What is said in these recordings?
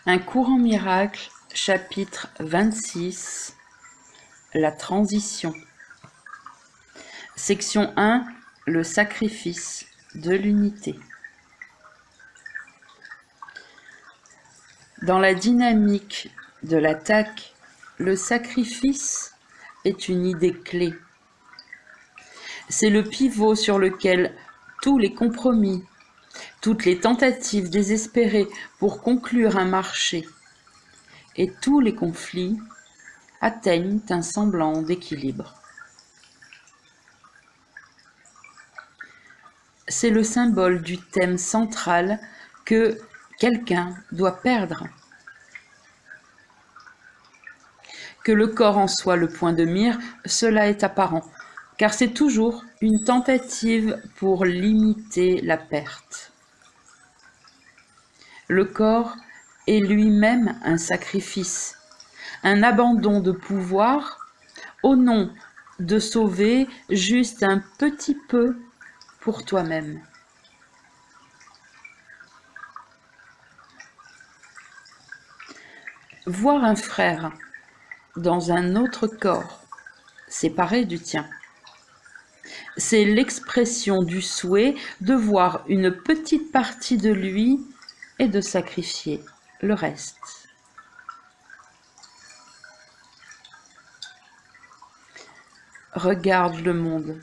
Un courant miracle, chapitre 26, la transition. Section 1, le sacrifice de l'unité. Dans la dynamique de l'attaque, le sacrifice est une idée clé. C'est le pivot sur lequel tous les compromis, toutes les tentatives désespérées pour conclure un marché et tous les conflits atteignent un semblant d'équilibre. C'est le symbole du thème central que quelqu'un doit perdre. Que le corps en soit le point de mire, cela est apparent, car c'est toujours une tentative pour limiter la perte. Le corps est lui-même un sacrifice, un abandon de pouvoir au nom de sauver juste un petit peu pour toi-même. Voir un frère dans un autre corps, séparé du tien, c'est l'expression du souhait de voir une petite partie de lui et de sacrifier le reste. Regarde le monde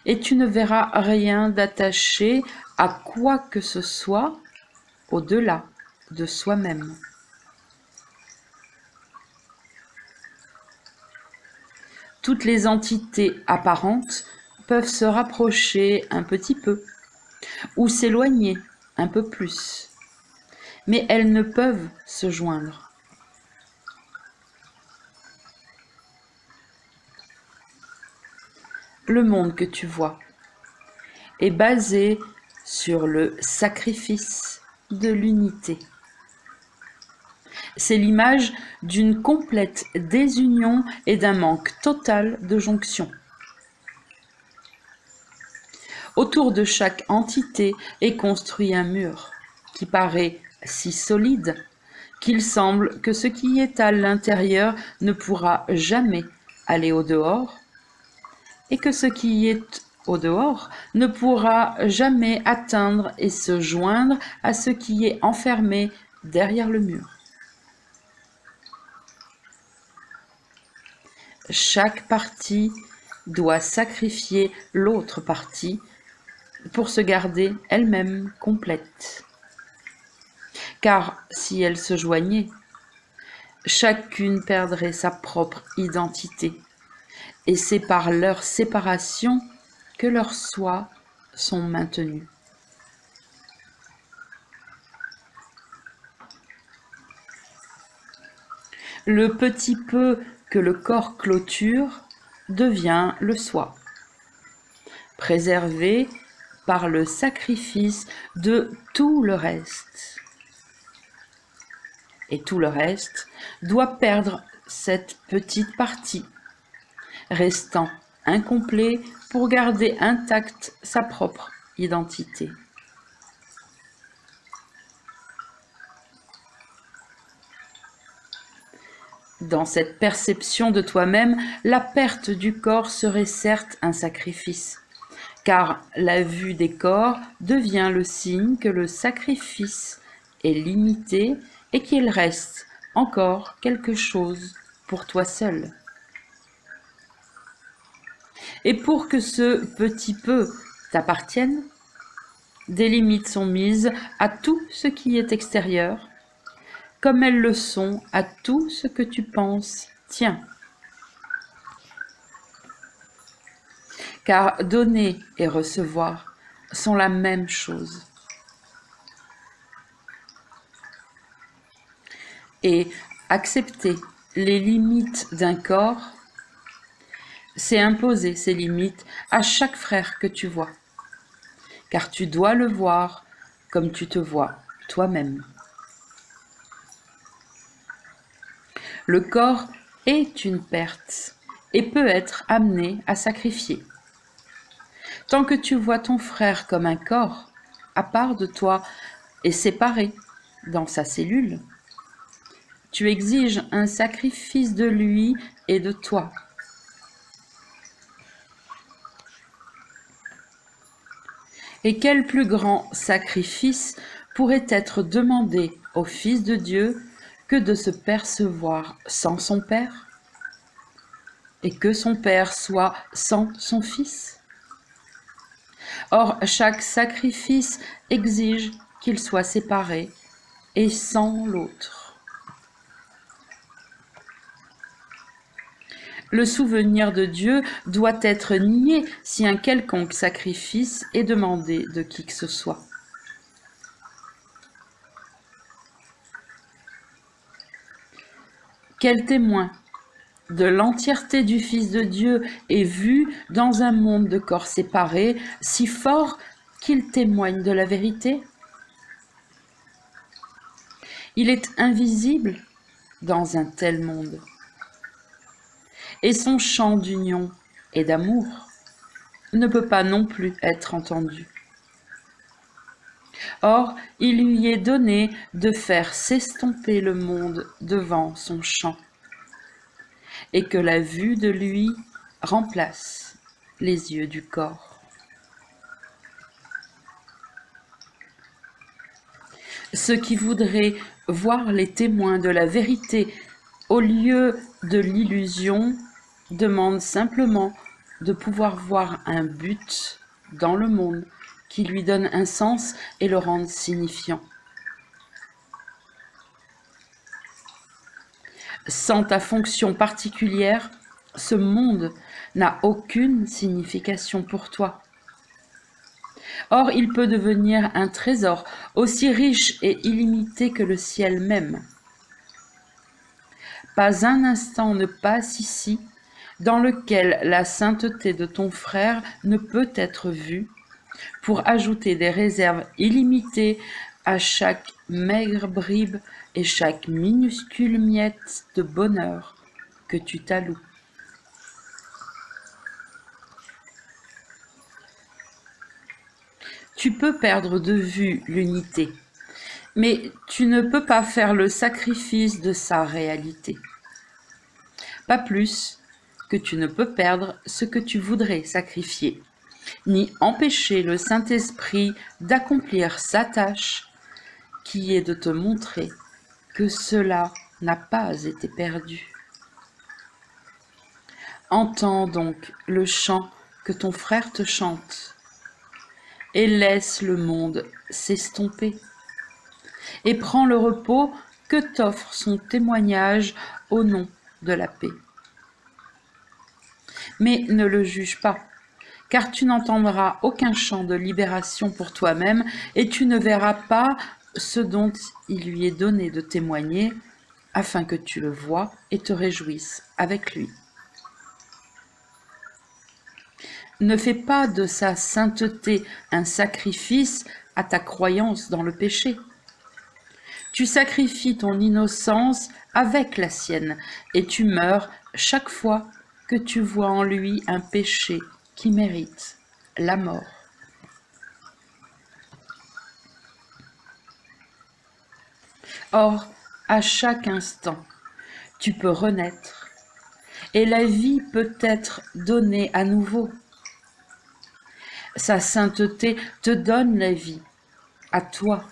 et tu ne verras rien d'attaché à quoi que ce soit au-delà de soi-même. Toutes les entités apparentes peuvent se rapprocher un petit peu ou s'éloigner un peu plus, mais elles ne peuvent se joindre. Le monde que tu vois est basé sur le sacrifice de l'unité. C'est l'image d'une complète désunion et d'un manque total de jonction. Autour de chaque entité est construit un mur qui paraît si solide qu'il semble que ce qui est à l'intérieur ne pourra jamais aller au dehors et que ce qui est au dehors ne pourra jamais atteindre et se joindre à ce qui est enfermé derrière le mur. Chaque partie doit sacrifier l'autre partie pour se garder elle-même complète. Car si elles se joignaient, chacune perdrait sa propre identité. Et c'est par leur séparation que leurs soi sont maintenus. Le petit peu que le corps clôture devient le soi, préservé par le sacrifice de tout le reste. Et tout le reste doit perdre cette petite partie, restant incomplet pour garder intacte sa propre identité. Dans cette perception de toi-même, la perte du corps serait certes un sacrifice, car la vue des corps devient le signe que le sacrifice est limité et qu'il reste encore quelque chose pour toi seul. Et pour que ce petit peu t'appartienne, des limites sont mises à tout ce qui est extérieur, comme elles le sont à tout ce que tu penses tien. Car donner et recevoir sont la même chose. Et accepter les limites d'un corps, c'est imposer ces limites à chaque frère que tu vois, car tu dois le voir comme tu te vois toi-même. Le corps est une perte et peut être amené à sacrifier. Tant que tu vois ton frère comme un corps, à part de toi et séparé, dans sa cellule. Tu exiges un sacrifice de lui et de toi. Et quel plus grand sacrifice pourrait être demandé au Fils de Dieu que de se percevoir sans son Père, et que son Père soit sans son Fils? Or, chaque sacrifice exige qu'il soit séparé et sans l'autre. Le souvenir de Dieu doit être nié si un quelconque sacrifice est demandé de qui que ce soit. Quel témoin de l'entièreté du Fils de Dieu est vu dans un monde de corps séparés, si fort qu'il témoigne de la vérité? Il est invisible dans un tel monde. Et son chant d'union et d'amour ne peut pas non plus être entendu. Or, il lui est donné de faire s'estomper le monde devant son chant, et que la vue de lui remplace les yeux du corps. Ceux qui voudraient voir les témoins de la vérité au lieu de l'illusion demandent simplement de pouvoir voir un but dans le monde qui lui donne un sens et le rende signifiant. Sans ta fonction particulière, ce monde n'a aucune signification pour toi. Or, il peut devenir un trésor aussi riche et illimité que le ciel même. Pas un instant ne passe ici dans lequel la sainteté de ton frère ne peut être vue, pour ajouter des réserves illimitées à chaque maigre bribe et chaque minuscule miette de bonheur que tu t'alloues. Tu peux perdre de vue l'unité, mais tu ne peux pas faire le sacrifice de sa réalité. Pas plus que tu ne peux perdre ce que tu voudrais sacrifier, ni empêcher le Saint-Esprit d'accomplir sa tâche, qui est de te montrer que cela n'a pas été perdu. Entends donc le chant que ton frère te chante, et laisse le monde s'estomper, et prends le repos que t'offre son témoignage au nom de la paix. Mais ne le juge pas, car tu n'entendras aucun chant de libération pour toi-même, et tu ne verras pas ce dont il lui est donné de témoigner, afin que tu le voies et te réjouisses avec lui. Ne fais pas de sa sainteté un sacrifice à ta croyance dans le péché. Tu sacrifies ton innocence avec la sienne, et tu meurs chaque fois que tu vois en lui un péché qui mérite la mort. Or, à chaque instant, tu peux renaître, et la vie peut être donnée à nouveau. Sa sainteté te donne la vie, à toi,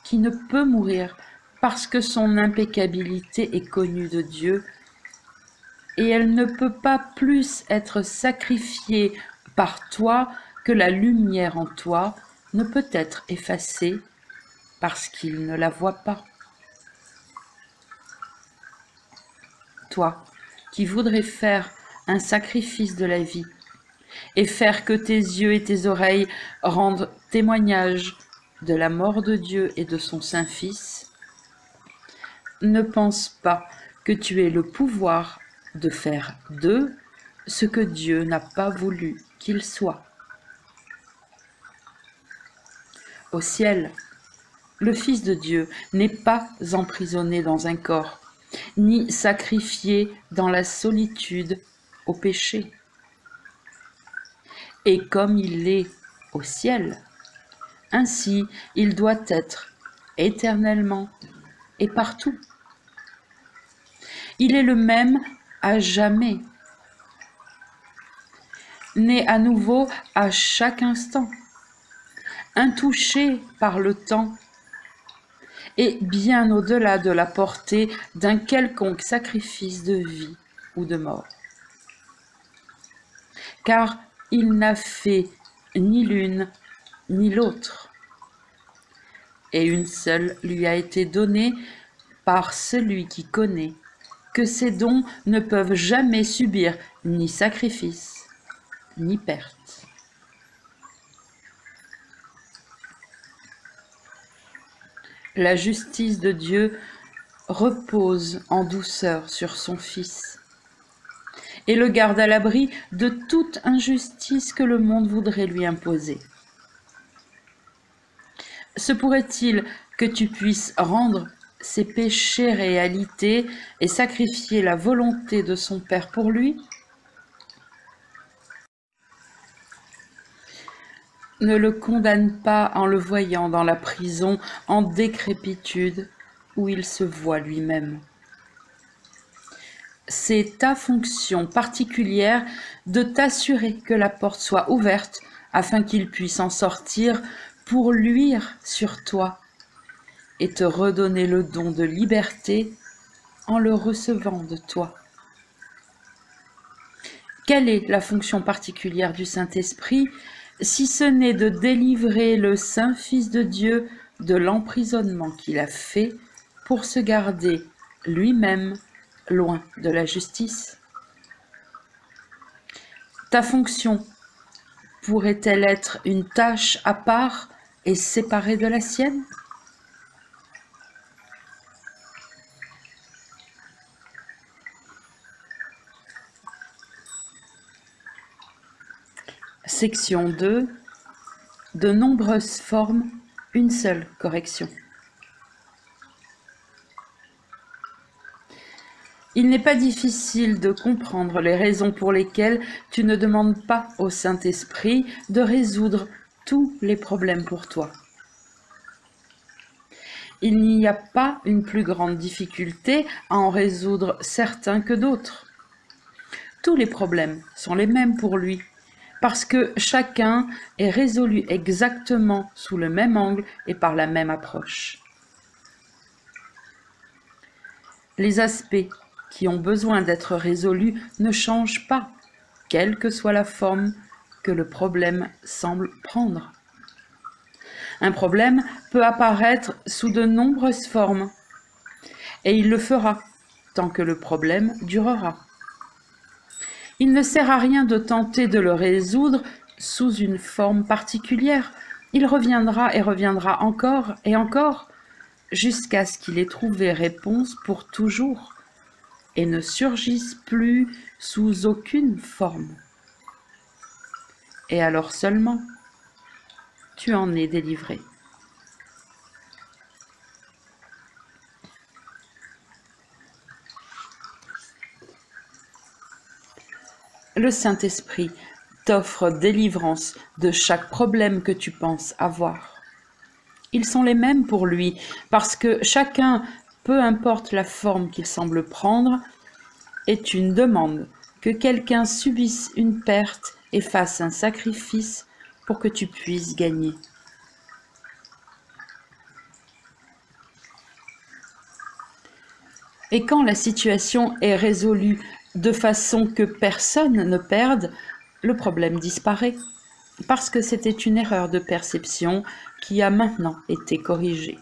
qui ne peut mourir parce que son impeccabilité est connue de Dieu, et elle ne peut pas plus être sacrifiée par toi que la lumière en toi ne peut être effacée parce qu'il ne la voit pas. Toi, qui voudrais faire un sacrifice de la vie, et faire que tes yeux et tes oreilles rendent témoignage de la mort de Dieu et de son Saint-Fils, ne pense pas que tu aies le pouvoir de faire d'eux ce que Dieu n'a pas voulu qu'ils soient. Au ciel, le Fils de Dieu n'est pas emprisonné dans un corps, ni sacrifié dans la solitude au péché. Et comme il est au ciel, ainsi il doit être éternellement et partout. Il est le même à jamais, né à nouveau à chaque instant, intouché par le temps et bien au-delà de la portée d'un quelconque sacrifice de vie ou de mort. Car il n'a fait ni l'une ni l'autre, et une seule lui a été donnée par celui qui connaît que ces dons ne peuvent jamais subir ni sacrifice, ni perte. La justice de Dieu repose en douceur sur son Fils et le garde à l'abri de toute injustice que le monde voudrait lui imposer. Se pourrait-il que tu puisses rendre ses péchés réalité et sacrifier la volonté de son Père pour lui? Ne le condamne pas en le voyant dans la prison en décrépitude où il se voit lui-même. C'est ta fonction particulière de t'assurer que la porte soit ouverte afin qu'il puisse en sortir pour luire sur toi et te redonner le don de liberté en le recevant de toi. Quelle est la fonction particulière du Saint-Esprit, si ce n'est de délivrer le Saint Fils de Dieu de l'emprisonnement qu'il a fait pour se garder lui-même loin de la justice? Ta fonction pourrait-elle être une tâche à part et séparée de la sienne? Section 2. De nombreuses formes, une seule correction. Il n'est pas difficile de comprendre les raisons pour lesquelles tu ne demandes pas au Saint-Esprit de résoudre tous les problèmes pour toi. Il n'y a pas une plus grande difficulté à en résoudre certains que d'autres. Tous les problèmes sont les mêmes pour lui, parce que chacun est résolu exactement sous le même angle et par la même approche. Les aspects qui ont besoin d'être résolus ne changent pas, quelle que soit la forme que le problème semble prendre. Un problème peut apparaître sous de nombreuses formes, et il le fera tant que le problème durera. Il ne sert à rien de tenter de le résoudre sous une forme particulière. Il reviendra et reviendra encore et encore, jusqu'à ce qu'il ait trouvé réponse pour toujours, et ne surgisse plus sous aucune forme. Et alors seulement, tu en es délivré. Le Saint-Esprit t'offre délivrance de chaque problème que tu penses avoir. Ils sont les mêmes pour lui, parce que chacun, peu importe la forme qu'il semble prendre, est une demande que quelqu'un subisse une perte et fasse un sacrifice pour que tu puisses gagner. Et quand la situation est résolue de façon que personne ne perde, le problème disparaît, parce que c'était une erreur de perception qui a maintenant été corrigée.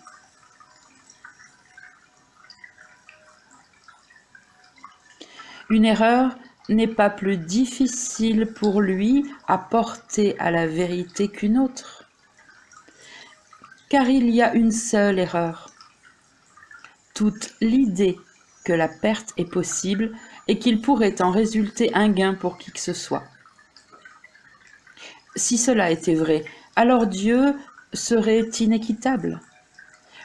Une erreur n'est pas plus difficile pour lui à porter à la vérité qu'une autre, car il y a une seule erreur. Toute l'idée que la perte est possible et qu'il pourrait en résulter un gain pour qui que ce soit. Si cela était vrai, alors Dieu serait inéquitable.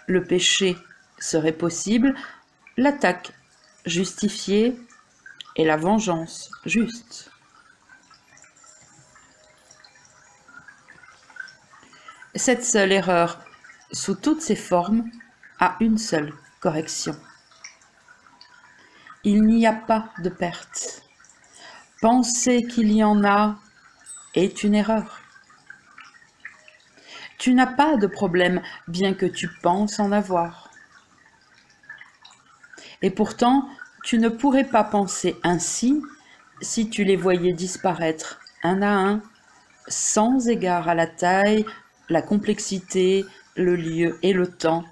Le péché serait possible, l'attaque justifiée et la vengeance juste. Cette seule erreur sous toutes ses formes, a une seule correction. Il n'y a pas de perte. Penser qu'il y en a est une erreur. Tu n'as pas de problème, bien que tu penses en avoir. Et pourtant, tu ne pourrais pas penser ainsi si tu les voyais disparaître un à un, sans égard à la taille, la complexité, le lieu et le temps,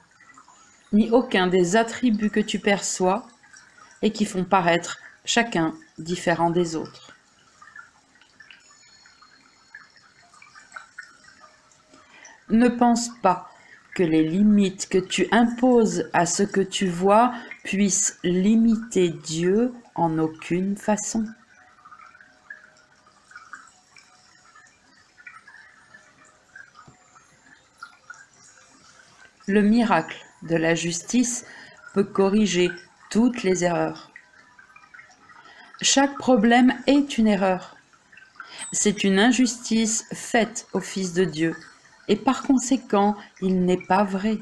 ni aucun des attributs que tu perçois et qui font paraître chacun différent des autres. Ne pense pas que les limites que tu imposes à ce que tu vois puissent limiter Dieu en aucune façon. Le miracle de la justice peut corriger toutes les erreurs. Chaque problème est une erreur. C'est une injustice faite au Fils de Dieu, et par conséquent, il n'est pas vrai.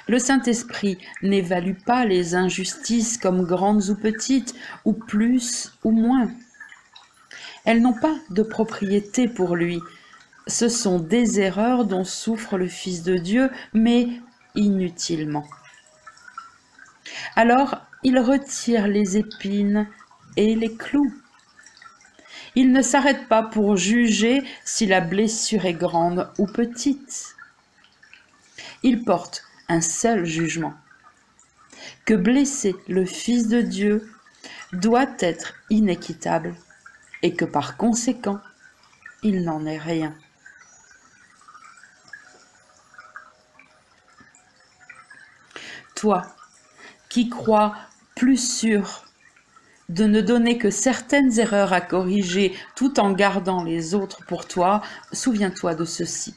Le Saint-Esprit n'évalue pas les injustices comme grandes ou petites, ou plus ou moins. Elles n'ont pas de propriété pour lui. Ce sont des erreurs dont souffre le Fils de Dieu, mais inutilement. Alors, il retire les épines et les clous. Il ne s'arrête pas pour juger si la blessure est grande ou petite. Il porte un seul jugement, que blesser le Fils de Dieu doit être inéquitable et que par conséquent, il n'en est rien. Toi, qui crois plus sûr de ne donner que certaines erreurs à corriger tout en gardant les autres pour toi, souviens-toi de ceci.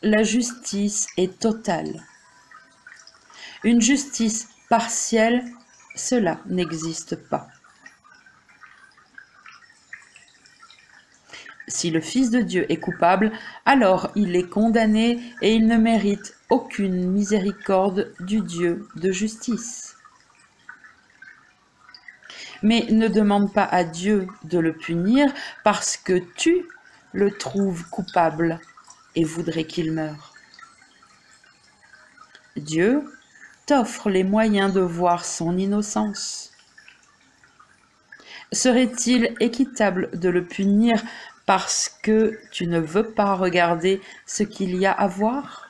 La justice est totale. Une justice partielle, cela n'existe pas. Si le Fils de Dieu est coupable, alors il est condamné et il ne mérite aucune miséricorde du Dieu de justice. Mais ne demande pas à Dieu de le punir parce que tu le trouves coupable et voudrais qu'il meure. Dieu t'offre les moyens de voir son innocence. Serait-il équitable de le punir parce que tu ne veux pas regarder ce qu'il y a à voir?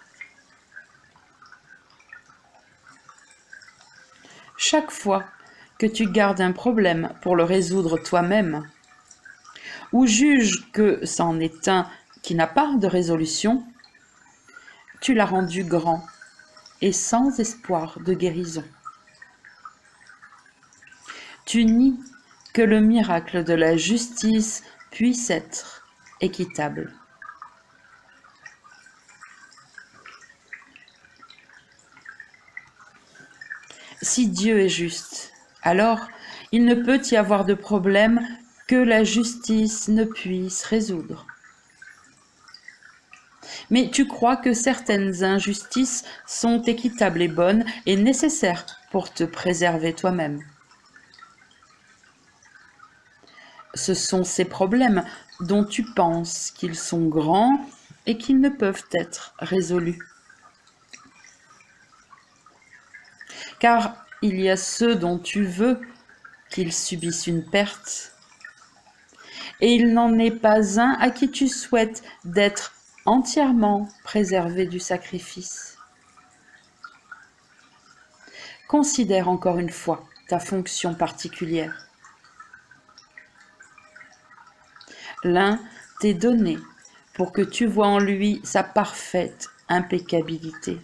Chaque fois que tu gardes un problème pour le résoudre toi-même, ou juges que c'en est un qui n'a pas de résolution, tu l'as rendu grand et sans espoir de guérison. Tu nies que le miracle de la justice puisse être équitable. Si Dieu est juste, alors il ne peut y avoir de problème que la justice ne puisse résoudre. Mais tu crois que certaines injustices sont équitables et bonnes et nécessaires pour te préserver toi-même. Ce sont ces problèmes dont tu penses qu'ils sont grands et qu'ils ne peuvent être résolus. Car il y a ceux dont tu veux qu'ils subissent une perte, et il n'en est pas un à qui tu souhaites d'être entièrement préservé du sacrifice. Considère encore une fois ta fonction particulière. L'un t'est donné pour que tu vois en lui sa parfaite impeccabilité.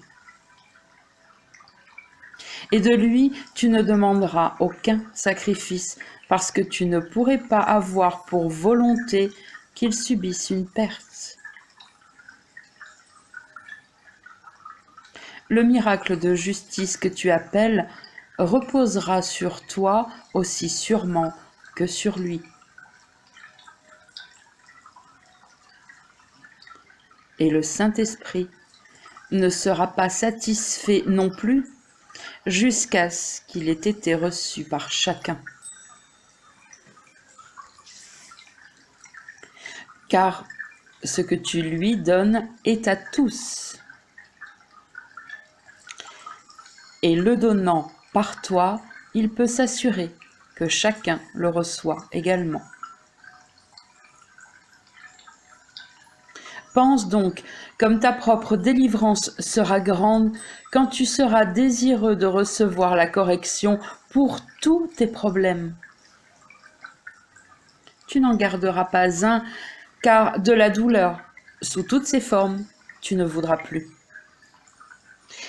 Et de lui, tu ne demanderas aucun sacrifice, parce que tu ne pourrais pas avoir pour volonté qu'il subisse une perte. Le miracle de justice que tu appelles reposera sur toi aussi sûrement que sur lui. et le Saint-Esprit ne sera pas satisfait non plus jusqu'à ce qu'il ait été reçu par chacun. Car ce que tu lui donnes est à tous. Et le donnant par toi, il peut s'assurer que chacun le reçoit également. Pense donc comme ta propre délivrance sera grande quand tu seras désireux de recevoir la correction pour tous tes problèmes. Tu n'en garderas pas un, car de la douleur, sous toutes ses formes, tu ne voudras plus.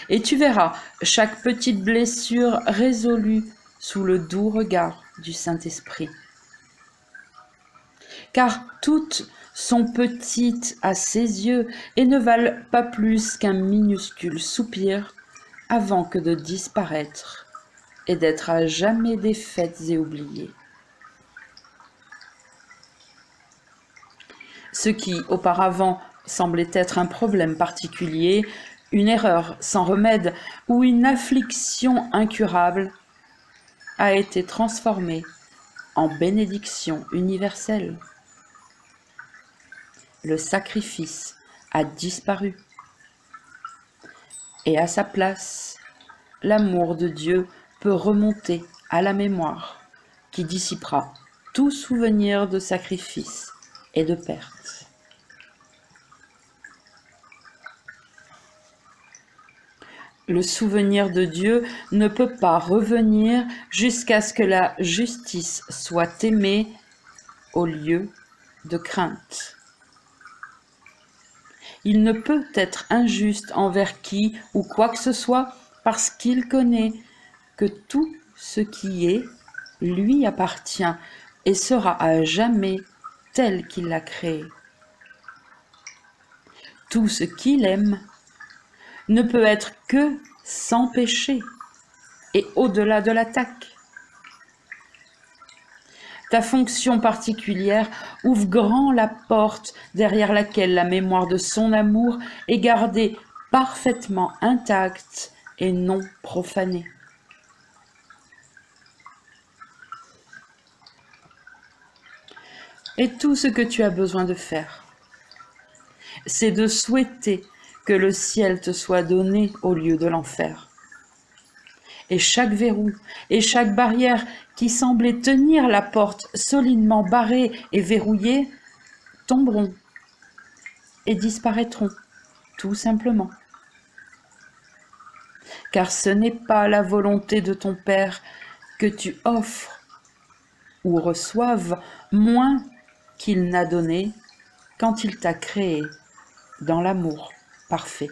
Et tu verras chaque petite blessure résolue sous le doux regard du Saint-Esprit. Car toutes sont petites à ses yeux et ne valent pas plus qu'un minuscule soupir avant que de disparaître et d'être à jamais défaites et oubliées. Ce qui, auparavant, semblait être un problème particulier, une erreur sans remède ou une affliction incurable, a été transformé en bénédiction universelle. Le sacrifice a disparu. Et à sa place, l'amour de Dieu peut remonter à la mémoire, qui dissipera tout souvenir de sacrifice et de perte. Le souvenir de Dieu ne peut pas revenir jusqu'à ce que la justice soit aimée au lieu de crainte. Il ne peut être injuste envers qui ou quoi que ce soit parce qu'il connaît que tout ce qui est lui appartient et sera à jamais tel qu'il l'a créé. Tout ce qu'il aime ne peut être que sans péché et au-delà de l'attaque. Ta fonction particulière ouvre grand la porte derrière laquelle la mémoire de son amour est gardée parfaitement intacte et non profanée. Et tout ce que tu as besoin de faire, c'est de souhaiter que le ciel te soit donné au lieu de l'enfer. Et chaque verrou et chaque barrière qui semblait tenir la porte solidement barrée et verrouillée tomberont et disparaîtront, tout simplement. Car ce n'est pas la volonté de ton Père que tu offres ou reçoives moins qu'il n'a donné quand il t'a créé dans l'amour parfait.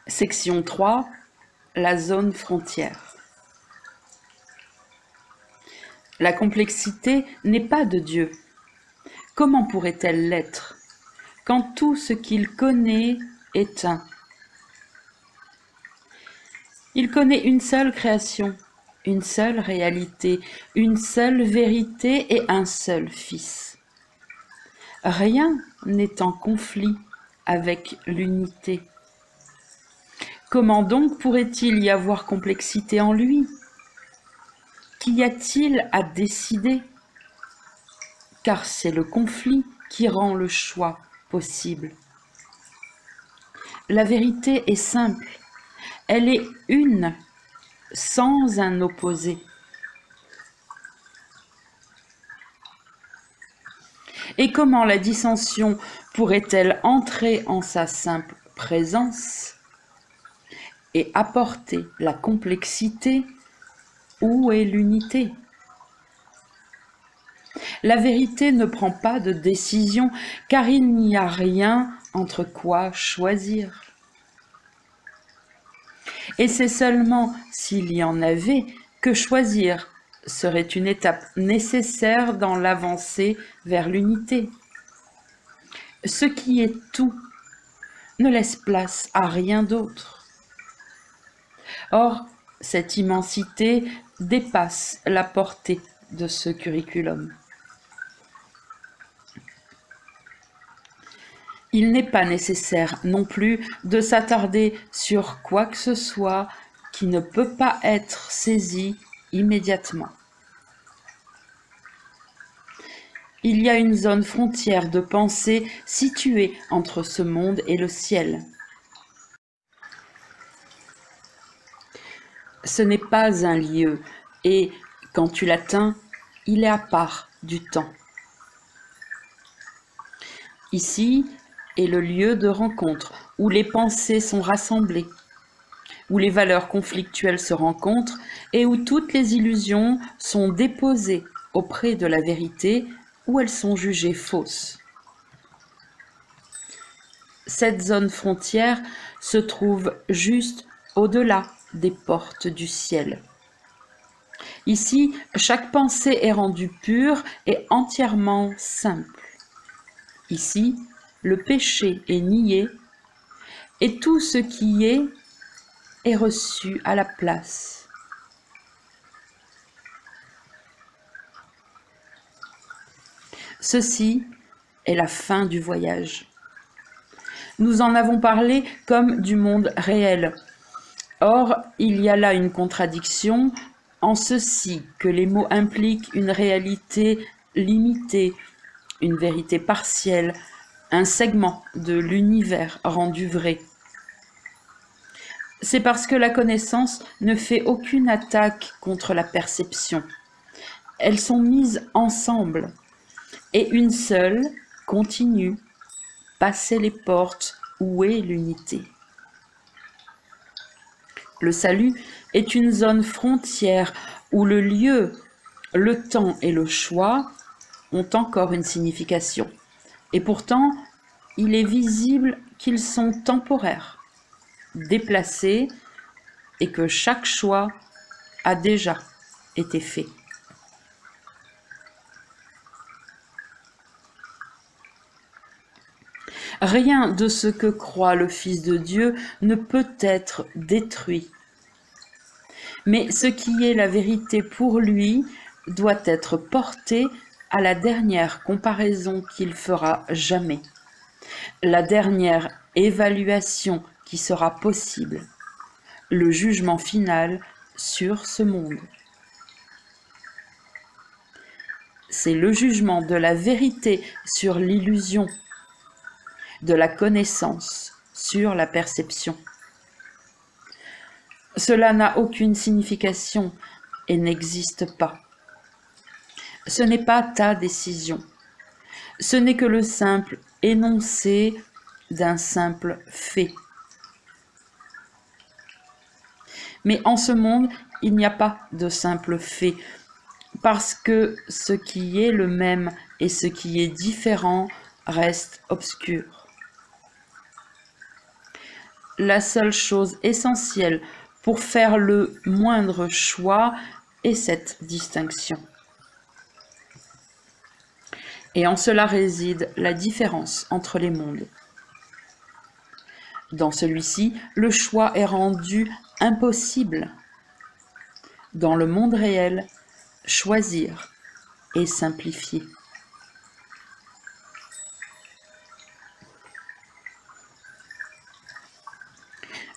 Section 3, la zone frontière. La complexité n'est pas de Dieu. Comment pourrait-elle l'être quand tout ce qu'il connaît est un? Il connaît une seule création, une seule réalité, une seule vérité et un seul Fils. Rien n'est en conflit avec l'unité. Comment donc pourrait-il y avoir complexité en lui? Qu'y a-t-il à décider? Car c'est le conflit qui rend le choix possible. La vérité est simple, elle est une, sans un opposé. Et comment la dissension pourrait-elle entrer en sa simple présence et apporter la complexité? Où est l'unité? La vérité ne prend pas de décision, car il n'y a rien entre quoi choisir. Et c'est seulement s'il y en avait que choisir serait une étape nécessaire dans l'avancée vers l'unité. Ce qui est tout ne laisse place à rien d'autre. Or, Cette immensité dépasse la portée de ce curriculum. Il n'est pas nécessaire non plus de s'attarder sur quoi que ce soit qui ne peut pas être saisi immédiatement. Il y a une zone frontière de pensée située entre ce monde et le ciel. Ce n'est pas un lieu, et quand tu l'atteins, il est à part du temps. Ici est le lieu de rencontre où les pensées sont rassemblées, où les valeurs conflictuelles se rencontrent et où toutes les illusions sont déposées auprès de la vérité où elles sont jugées fausses. Cette zone frontière se trouve juste au-delà des portes du ciel. Ici, chaque pensée est rendue pure et entièrement simple. Ici, le péché est nié et tout ce qui est reçu à la place. Ceci est la fin du voyage. Nous en avons parlé comme du monde réel. Or, il y a là une contradiction en ceci que les mots impliquent une réalité limitée, une vérité partielle, un segment de l'univers rendu vrai. C'est parce que la connaissance ne fait aucune attaque contre la perception. Elles sont mises ensemble, et une seule continue, passer les portes où est l'unité. Le salut est une zone frontière où le lieu, le temps et le choix ont encore une signification. Et pourtant, il est visible qu'ils sont temporaires, déplacés, et que chaque choix a déjà été fait. Rien de ce que croit le Fils de Dieu ne peut être détruit. Mais ce qui est la vérité pour lui doit être porté à la dernière comparaison qu'il fera jamais, la dernière évaluation qui sera possible, le jugement final sur ce monde. C'est le jugement de la vérité sur l'illusion, de la connaissance sur la perception. Cela n'a aucune signification et n'existe pas. Ce n'est pas ta décision. Ce n'est que le simple énoncé d'un simple fait. Mais en ce monde, il n'y a pas de simple fait, parce que ce qui est le même et ce qui est différent reste obscur. La seule chose essentielle pour faire le moindre choix est cette distinction. Et en cela réside la différence entre les mondes. Dans celui-ci, le choix est rendu impossible. Dans le monde réel, choisir est simplifié.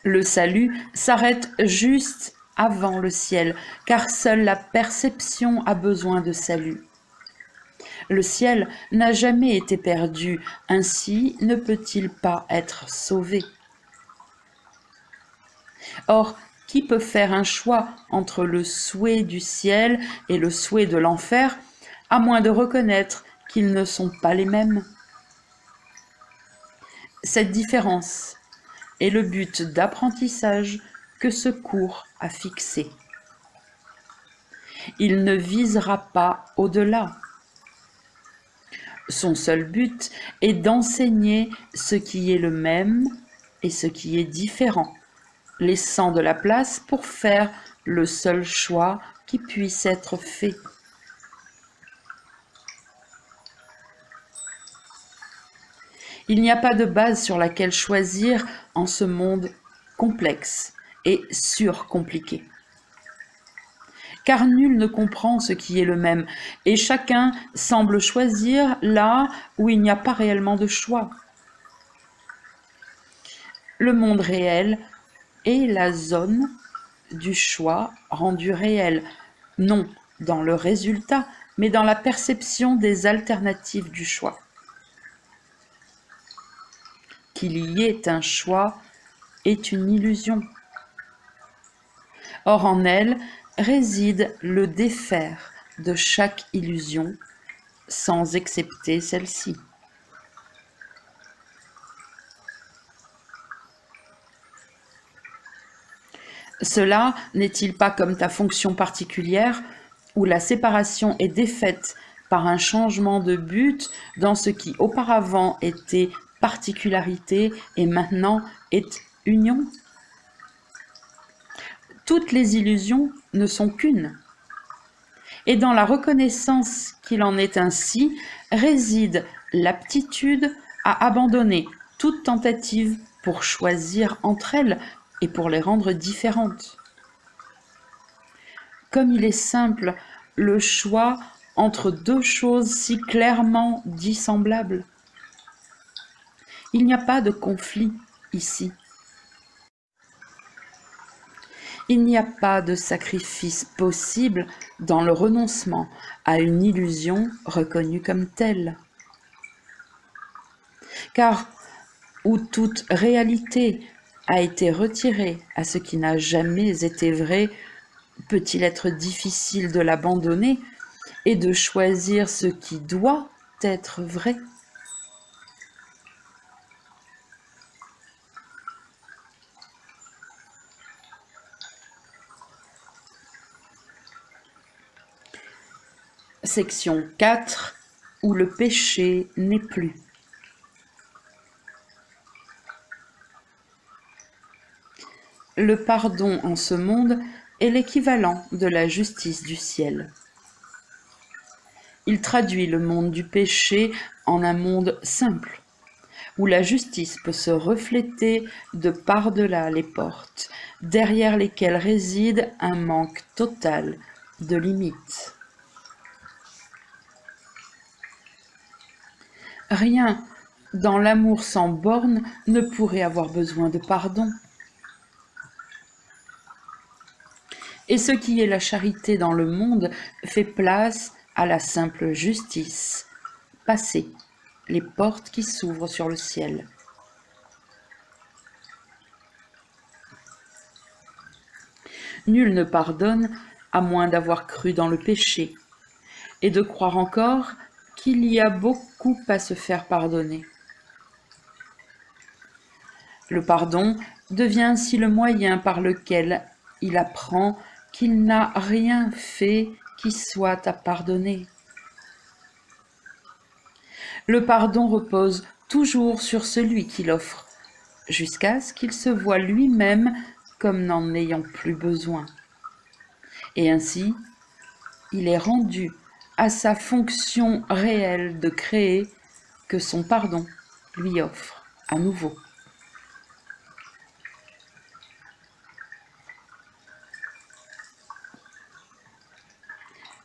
Le salut s'arrête juste avant le ciel, car seule la perception a besoin de salut. Le ciel n'a jamais été perdu, ainsi ne peut-il pas être sauvé. Or, qui peut faire un choix entre le souhait du ciel et le souhait de l'enfer, à moins de reconnaître qu'ils ne sont pas les mêmes? Cette différence est le but d'apprentissage que ce cours a fixé. Il ne visera pas au-delà. Son seul but est d'enseigner ce qui est le même et ce qui est différent, laissant de la place pour faire le seul choix qui puisse être fait. Il n'y a pas de base sur laquelle choisir en ce monde complexe et surcompliqué. car nul ne comprend ce qui est le même, et chacun semble choisir là où il n'y a pas réellement de choix. Le monde réel est la zone du choix rendu réel, non dans le résultat, mais dans la perception des alternatives du choix. Qu'il y ait un choix est une illusion. Or en elle réside le défaire de chaque illusion, sans excepter celle-ci. Cela n'est-il pas comme ta fonction particulière, où la séparation est défaite par un changement de but dans ce qui auparavant était particularité et maintenant est union? Toutes les illusions ne sont qu'une. Et dans la reconnaissance qu'il en est ainsi réside l'aptitude à abandonner toute tentative pour choisir entre elles et pour les rendre différentes. Comme il est simple, le choix entre deux choses si clairement dissemblables. Il n'y a pas de conflit ici. Il n'y a pas de sacrifice possible dans le renoncement à une illusion reconnue comme telle. Car où toute réalité a été retirée à ce qui n'a jamais été vrai, peut-il être difficile de l'abandonner et de choisir ce qui doit être vrai? Section 4, où le péché n'est plus. Le pardon en ce monde est l'équivalent de la justice du ciel. Il traduit le monde du péché en un monde simple, où la justice peut se refléter de par-delà les portes, derrière lesquelles réside un manque total de limites. Rien dans l'amour sans borne ne pourrait avoir besoin de pardon. Et ce qui est la charité dans le monde fait place à la simple justice, passer les portes qui s'ouvrent sur le ciel. Nul ne pardonne à moins d'avoir cru dans le péché, et de croire encore qu'il y a beaucoup à se faire pardonner. Le pardon devient ainsi le moyen par lequel il apprend qu'il n'a rien fait qui soit à pardonner. Le pardon repose toujours sur celui qui l'offre, jusqu'à ce qu'il se voie lui-même comme n'en ayant plus besoin. Et ainsi, il est rendu à sa fonction réelle de créer que son pardon lui offre à nouveau.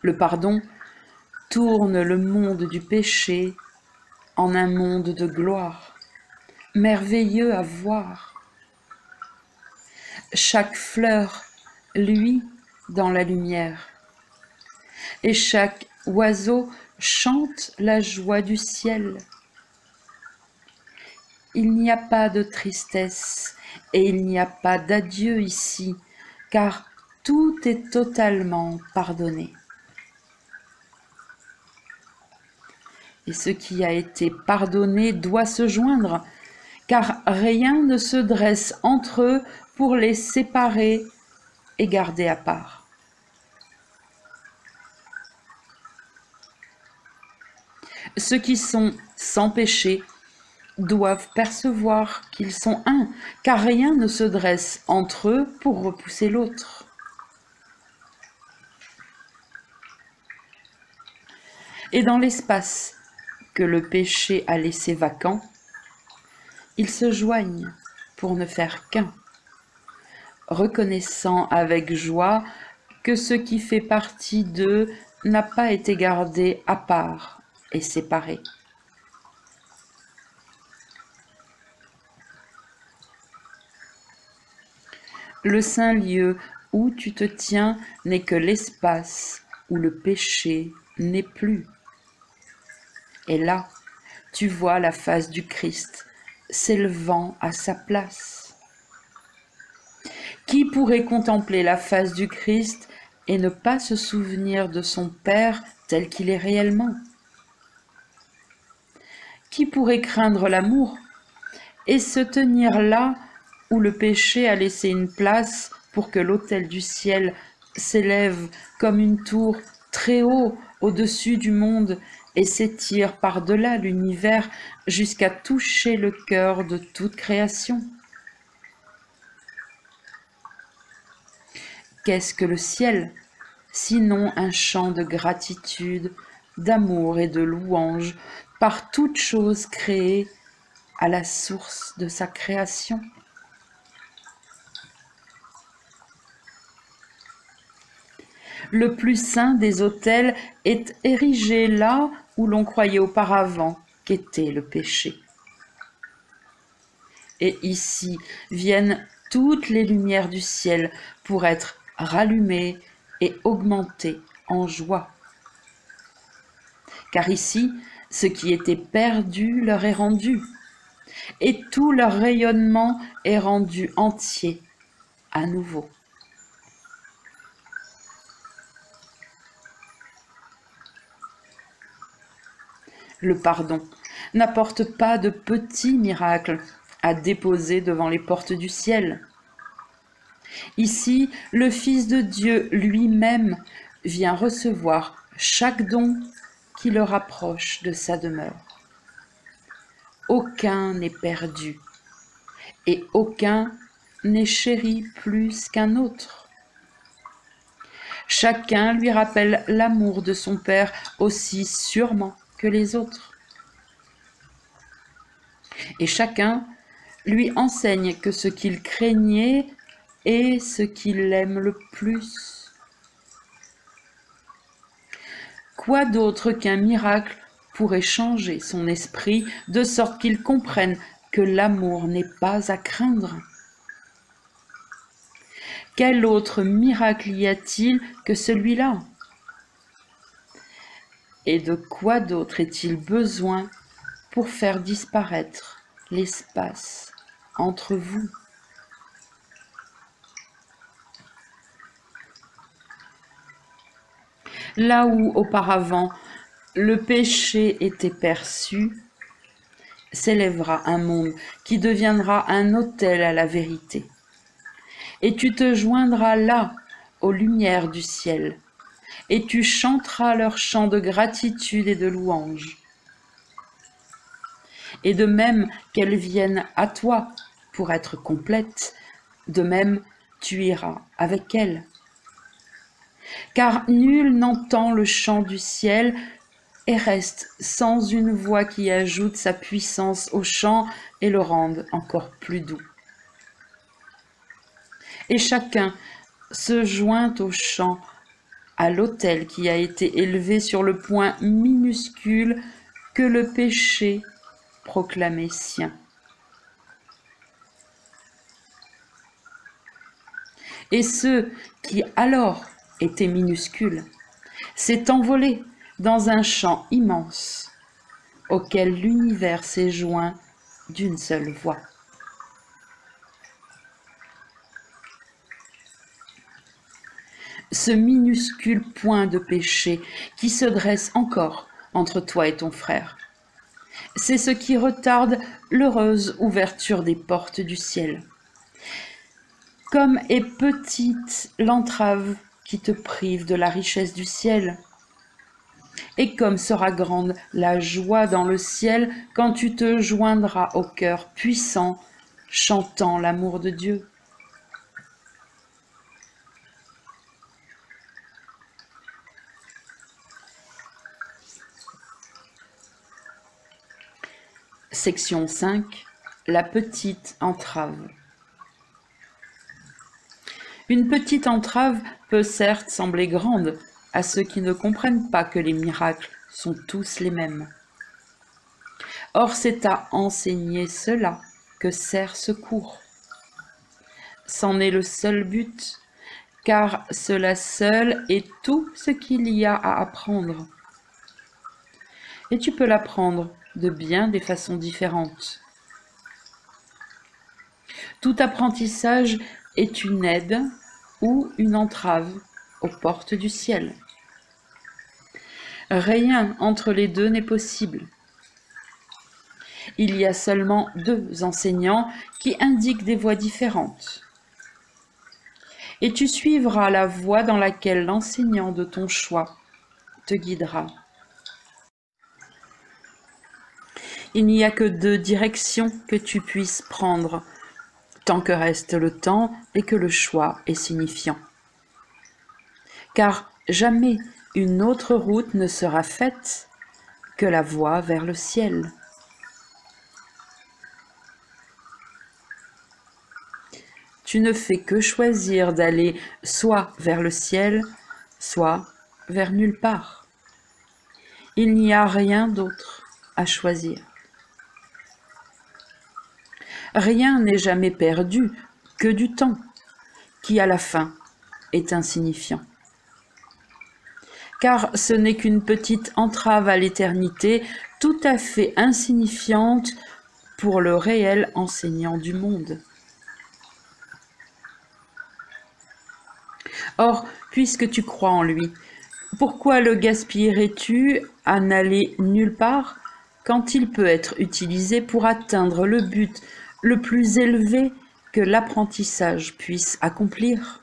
Le pardon tourne le monde du péché en un monde de gloire, merveilleux à voir. Chaque fleur luit dans la lumière, et chaque oiseau chante la joie du ciel. Il n'y a pas de tristesse et il n'y a pas d'adieu ici, car tout est totalement pardonné. Et ce qui a été pardonné doit se joindre, car rien ne se dresse entre eux pour les séparer et garder à part. Ceux qui sont sans péché doivent percevoir qu'ils sont un, car rien ne se dresse entre eux pour repousser l'autre. Et dans l'espace que le péché a laissé vacant, ils se joignent pour ne faire qu'un, reconnaissant avec joie que ce qui fait partie d'eux n'a pas été gardé à part et séparé. Le saint lieu où tu te tiens n'est que l'espace où le péché n'est plus. Et là, tu vois la face du Christ s'élevant à sa place. Qui pourrait contempler la face du Christ et ne pas se souvenir de son Père tel qu'il est réellement? Qui pourrait craindre l'amour et se tenir là où le péché a laissé une place pour que l'autel du ciel s'élève comme une tour très haut au-dessus du monde et s'étire par-delà l'univers jusqu'à toucher le cœur de toute création? Qu'est-ce que le ciel, sinon un chant de gratitude, d'amour et de louange par toute chose créée à la source de sa création? Le plus saint des autels est érigé là où l'on croyait auparavant qu'était le péché. Et ici viennent toutes les lumières du ciel pour être rallumées et augmentées en joie. Car ici, ce qui était perdu leur est rendu, et tout leur rayonnement est rendu entier à nouveau. Le pardon n'apporte pas de petits miracles à déposer devant les portes du ciel. Ici, le Fils de Dieu lui-même vient recevoir chaque don qui le rapproche de sa demeure. Aucun n'est perdu et aucun n'est chéri plus qu'un autre. Chacun lui rappelle l'amour de son Père aussi sûrement que les autres. Et chacun lui enseigne que ce qu'il craignait est ce qu'il aime le plus. Quoi d'autre qu'un miracle pourrait changer son esprit de sorte qu'il comprenne que l'amour n'est pas à craindre? Quel autre miracle y a-t-il que celui-là? Et de quoi d'autre est-il besoin pour faire disparaître l'espace entre vous? Là où auparavant le péché était perçu, s'élèvera un monde qui deviendra un autel à la vérité. Et tu te joindras là aux lumières du ciel, et tu chanteras leurs chants de gratitude et de louange. Et de même qu'elles viennent à toi pour être complètes, de même tu iras avec elles. Car nul n'entend le chant du ciel et reste sans une voix qui ajoute sa puissance au chant et le rende encore plus doux. Et chacun se joint au chant, à l'autel qui a été élevé sur le point minuscule que le péché proclamait sien. Et ce qui alors était minuscule s'est envolé dans un chant immense auquel l'univers s'est joint d'une seule voix. Ce minuscule point de péché qui se dresse encore entre toi et ton frère, c'est ce qui retarde l'heureuse ouverture des portes du ciel. Comme est petite l'entrave qui te prive de la richesse du ciel, et comme sera grande la joie dans le ciel quand tu te joindras au cœur puissant, chantant l'amour de Dieu. Section 5. La petite entrave. Une petite entrave peut certes sembler grande à ceux qui ne comprennent pas que les miracles sont tous les mêmes. Or, c'est à enseigner cela que sert ce cours. C'en est le seul but, car cela seul est tout ce qu'il y a à apprendre. Et tu peux l'apprendre de bien des façons différentes. Tout apprentissage est une aide ou une entrave aux portes du ciel. Rien entre les deux n'est possible. Il y a seulement deux enseignants qui indiquent des voies différentes. Et tu suivras la voie dans laquelle l'enseignant de ton choix te guidera. Il n'y a que deux directions que tu puisses prendre, tant que reste le temps et que le choix est signifiant. Car jamais une autre route ne sera faite que la voie vers le ciel. Tu ne fais que choisir d'aller soit vers le ciel, soit vers nulle part. Il n'y a rien d'autre à choisir. Rien n'est jamais perdu que du temps, qui à la fin est insignifiant. Car ce n'est qu'une petite entrave à l'éternité, tout à fait insignifiante pour le réel enseignant du monde. Or, puisque tu crois en lui, pourquoi le gaspillerais-tu à n'aller nulle part quand il peut être utilisé pour atteindre le but le plus élevé que l'apprentissage puisse accomplir?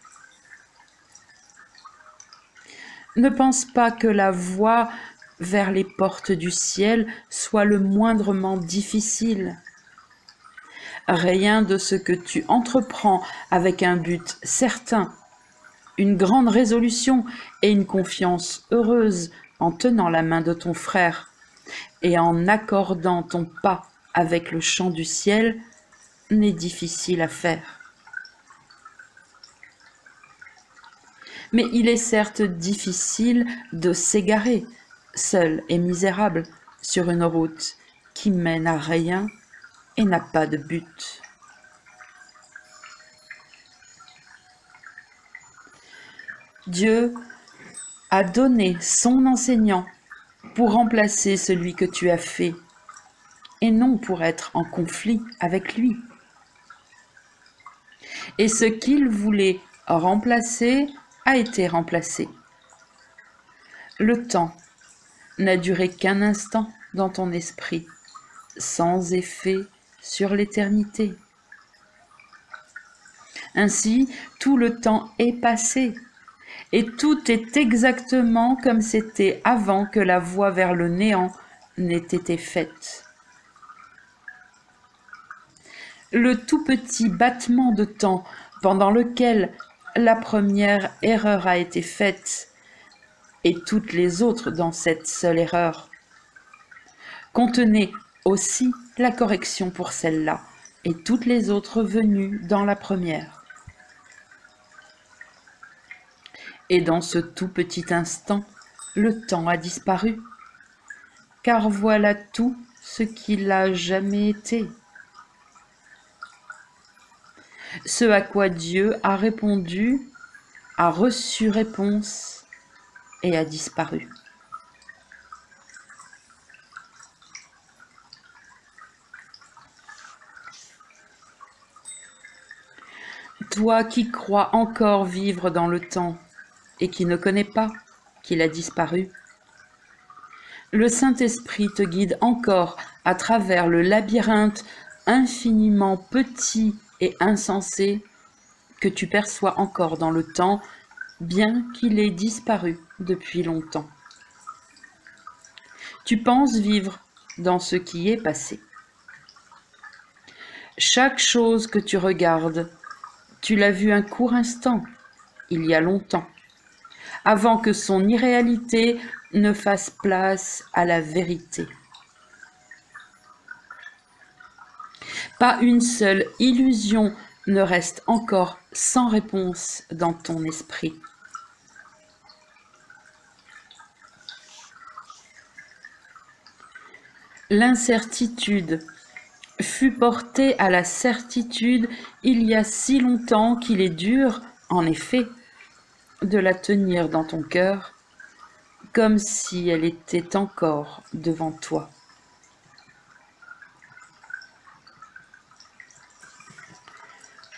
Ne pense pas que la voie vers les portes du ciel soit le moindrement difficile. Rien de ce que tu entreprends avec un but certain, une grande résolution et une confiance heureuse en tenant la main de ton frère et en accordant ton pas avec le chant du ciel n'est difficile à faire. Mais il est certes difficile de s'égarer, seul et misérable, sur une route qui mène à rien et n'a pas de but. Dieu a donné son enseignant pour remplacer celui que tu as fait, et non pour être en conflit avec lui. Et ce qu'il voulait remplacer a été remplacé. Le temps n'a duré qu'un instant dans ton esprit, sans effet sur l'éternité. Ainsi, tout le temps est passé, et tout est exactement comme c'était avant que la voie vers le néant n'ait été faite. Le tout petit battement de temps pendant lequel la première erreur a été faite, et toutes les autres dans cette seule erreur, contenait aussi la correction pour celle-là, et toutes les autres venues dans la première. Et dans ce tout petit instant, le temps a disparu, car voilà tout ce qu'il a jamais été. Ce à quoi Dieu a répondu, a reçu réponse et a disparu. Toi qui crois encore vivre dans le temps et qui ne connais pas qu'il a disparu, le Saint-Esprit te guide encore à travers le labyrinthe infiniment petit et insensé que tu perçois encore dans le temps, bien qu'il ait disparu depuis longtemps. Tu penses vivre dans ce qui est passé. Chaque chose que tu regardes, tu l'as vue un court instant, il y a longtemps, avant que son irréalité ne fasse place à la vérité. Pas une seule illusion ne reste encore sans réponse dans ton esprit. L'incertitude fut portée à la certitude il y a si longtemps qu'il est dur, en effet, de la tenir dans ton cœur, comme si elle était encore devant toi.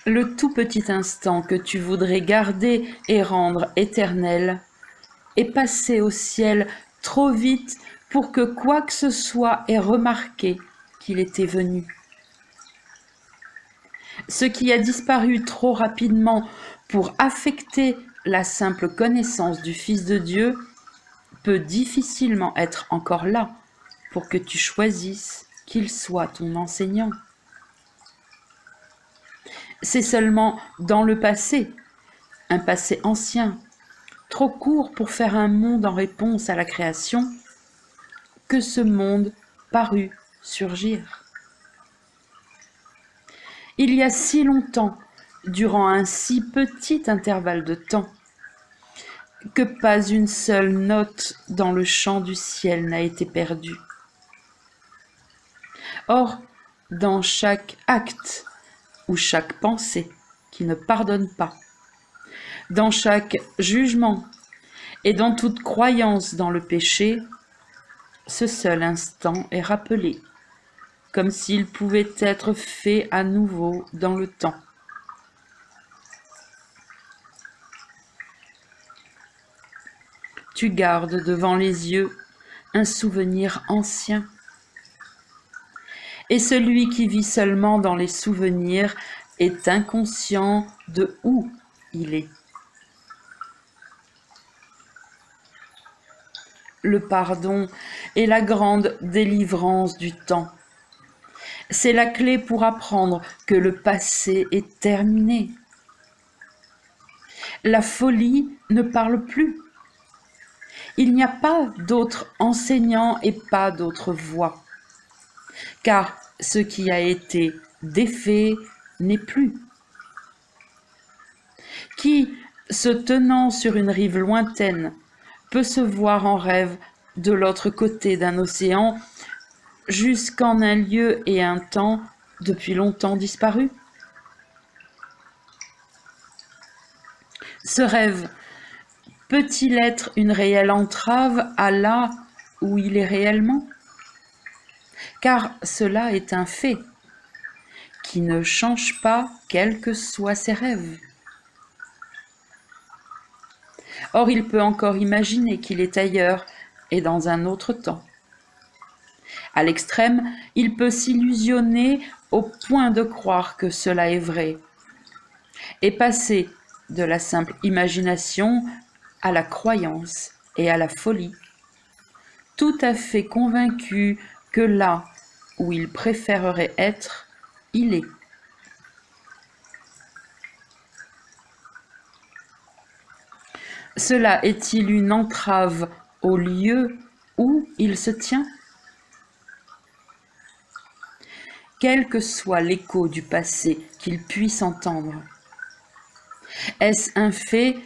Le tout petit instant que tu voudrais garder et rendre éternel est passé au ciel trop vite pour que quoi que ce soit ait remarqué qu'il était venu. Ce qui a disparu trop rapidement pour affecter la simple connaissance du Fils de Dieu peut difficilement être encore là pour que tu choisisses qu'il soit ton enseignant. C'est seulement dans le passé, un passé ancien, trop court pour faire un monde en réponse à la création, que ce monde parut surgir. Il y a si longtemps, durant un si petit intervalle de temps, que pas une seule note dans le chant du ciel n'a été perdue. Or, dans chaque acte ou chaque pensée qui ne pardonne pas, dans chaque jugement et dans toute croyance dans le péché, ce seul instant est rappelé, comme s'il pouvait être fait à nouveau dans le temps. Tu gardes devant les yeux un souvenir ancien. Et celui qui vit seulement dans les souvenirs est inconscient de où il est. Le pardon est la grande délivrance du temps. C'est la clé pour apprendre que le passé est terminé. La folie ne parle plus. Il n'y a pas d'autre enseignant et pas d'autre voie. Car ce qui a été défait n'est plus. Qui, se tenant sur une rive lointaine, peut se voir en rêve de l'autre côté d'un océan jusqu'en un lieu et un temps depuis longtemps disparu? Ce rêve peut-il être une réelle entrave à là où il est réellement? Car cela est un fait qui ne change pas quels que soient ses rêves. Or, il peut encore imaginer qu'il est ailleurs et dans un autre temps. À l'extrême, il peut s'illusionner au point de croire que cela est vrai et passer de la simple imagination à la croyance et à la folie, tout à fait convaincu que là où il préférerait être, il est. Cela est-il une entrave au lieu où il se tient? Quel que soit l'écho du passé qu'il puisse entendre, est-ce un fait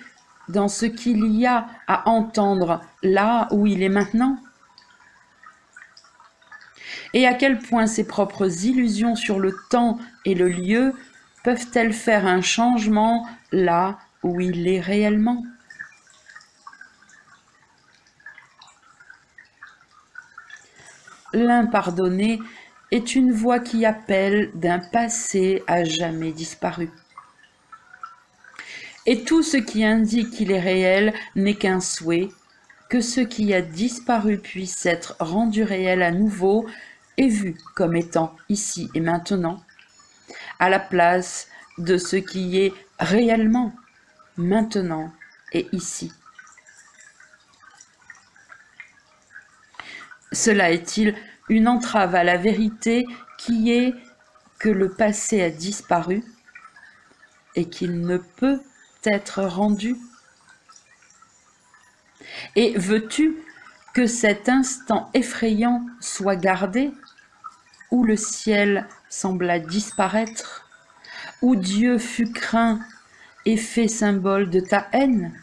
dans ce qu'il y a à entendre là où il est maintenant? Et à quel point ses propres illusions sur le temps et le lieu peuvent-elles faire un changement là où il est réellement? L'impardonné est une voix qui appelle d'un passé à jamais disparu. Et tout ce qui indique qu'il est réel n'est qu'un souhait, que ce qui a disparu puisse être rendu réel à nouveau et vu comme étant ici et maintenant, à la place de ce qui est réellement maintenant et ici. Cela est-il une entrave à la vérité qui est que le passé a disparu et qu'il ne peut être rendu? Et veux-tu que cet instant effrayant soit gardé, où le ciel sembla disparaître, où Dieu fut craint et fait symbole de ta haine?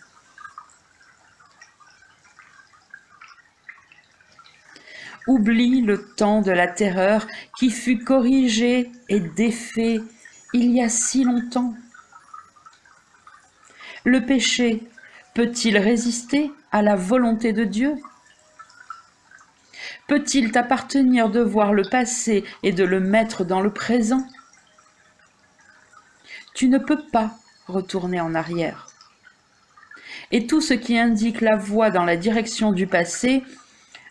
Oublie le temps de la terreur qui fut corrigé et défait il y a si longtemps. Le péché peut-il résister à la volonté de Dieu? Peut-il t'appartenir de voir le passé et de le mettre dans le présent? Tu ne peux pas retourner en arrière. Et tout ce qui indique la voie dans la direction du passé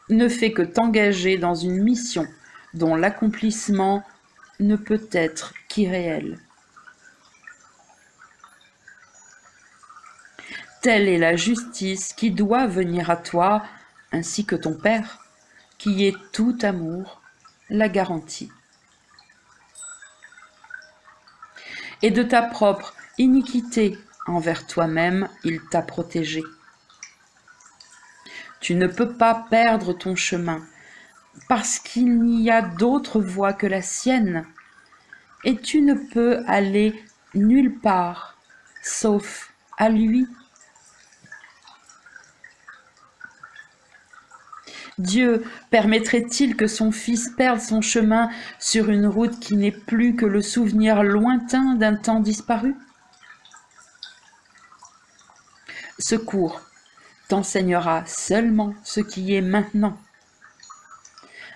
ne fait que t'engager dans une mission dont l'accomplissement ne peut être qu'irréel. Telle est la justice qui doit venir à toi, ainsi que ton Père, qui est tout amour, la garantie. Et de ta propre iniquité envers toi-même, il t'a protégé. Tu ne peux pas perdre ton chemin, parce qu'il n'y a d'autre voie que la sienne, et tu ne peux aller nulle part, sauf à lui. Dieu permettrait-il que son Fils perde son chemin sur une route qui n'est plus que le souvenir lointain d'un temps disparu? Secours t'enseignera seulement ce qui est maintenant.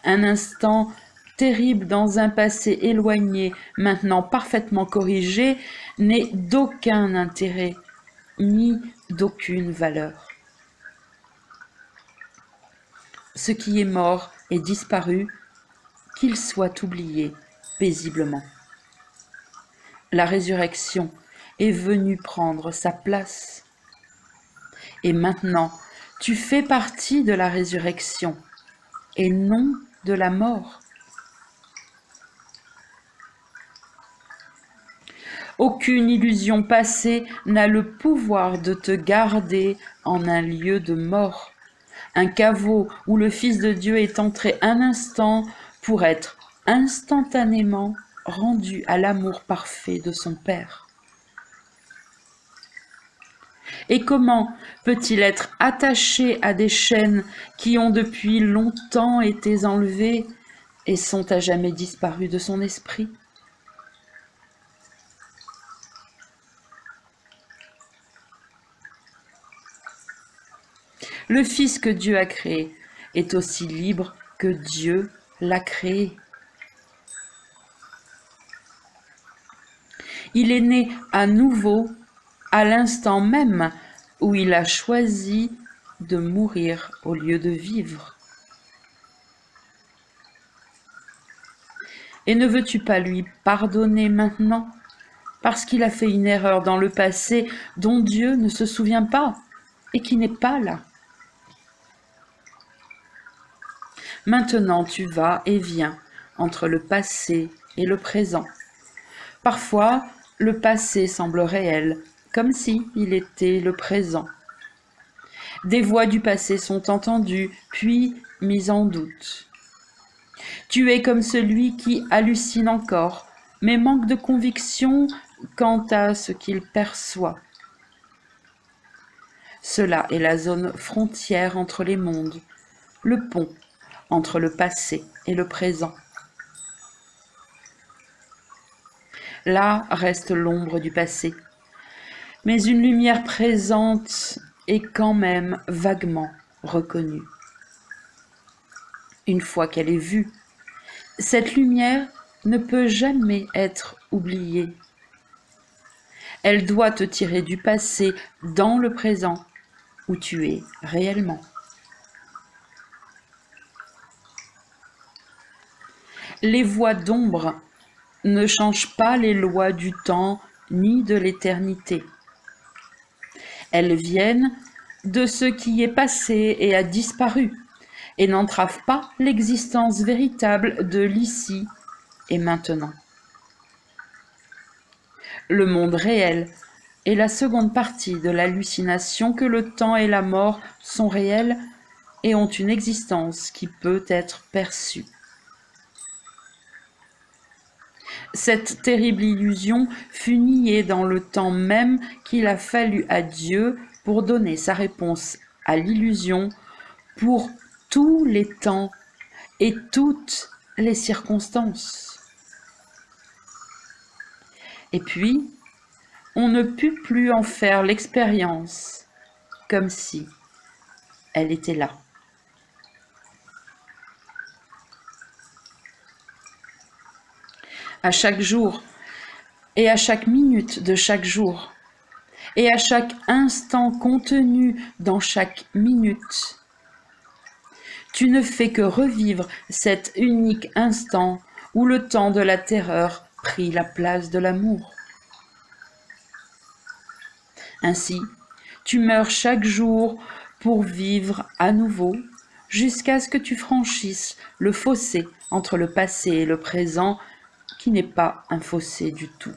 Un instant terrible dans un passé éloigné, maintenant parfaitement corrigé, n'est d'aucun intérêt, ni d'aucune valeur. Ce qui est mort et disparu, qu'il soit oublié paisiblement. La résurrection est venue prendre sa place. Et maintenant, tu fais partie de la résurrection et non de la mort. Aucune illusion passée n'a le pouvoir de te garder en un lieu de mort, un caveau où le Fils de Dieu est entré un instant pour être instantanément rendu à l'amour parfait de son Père. Et comment peut-il être attaché à des chaînes qui ont depuis longtemps été enlevées et sont à jamais disparues de son esprit? Le Fils que Dieu a créé est aussi libre que Dieu l'a créé. Il est né à nouveau à l'instant même où il a choisi de mourir au lieu de vivre. Et ne veux-tu pas lui pardonner maintenant, parce qu'il a fait une erreur dans le passé dont Dieu ne se souvient pas et qui n'est pas là? Maintenant tu vas et viens entre le passé et le présent. Parfois, le passé semble réel, comme si il était le présent. Des voix du passé sont entendues, puis mises en doute. Tu es comme celui qui hallucine encore, mais manque de conviction quant à ce qu'il perçoit. Cela est la zone frontière entre les mondes, le pont entre le passé et le présent. Là reste l'ombre du passé, mais une lumière présente est quand même vaguement reconnue. Une fois qu'elle est vue, cette lumière ne peut jamais être oubliée. Elle doit te tirer du passé dans le présent où tu es réellement. Les voies d'ombre ne changent pas les lois du temps ni de l'éternité. Elles viennent de ce qui est passé et a disparu, et n'entravent pas l'existence véritable de l'ici et maintenant. Le monde réel est la seconde partie de l'hallucination que le temps et la mort sont réels et ont une existence qui peut être perçue. Cette terrible illusion fut niée dans le temps même qu'il a fallu à Dieu pour donner sa réponse à l'illusion pour tous les temps et toutes les circonstances. Et puis, on ne put plus en faire l'expérience, comme si elle était là. À chaque jour, et à chaque minute de chaque jour, et à chaque instant contenu dans chaque minute, tu ne fais que revivre cet unique instant où le temps de la terreur prit la place de l'amour. Ainsi, tu meurs chaque jour pour vivre à nouveau, jusqu'à ce que tu franchisses le fossé entre le passé et le présent, qui n'est pas un fossé du tout.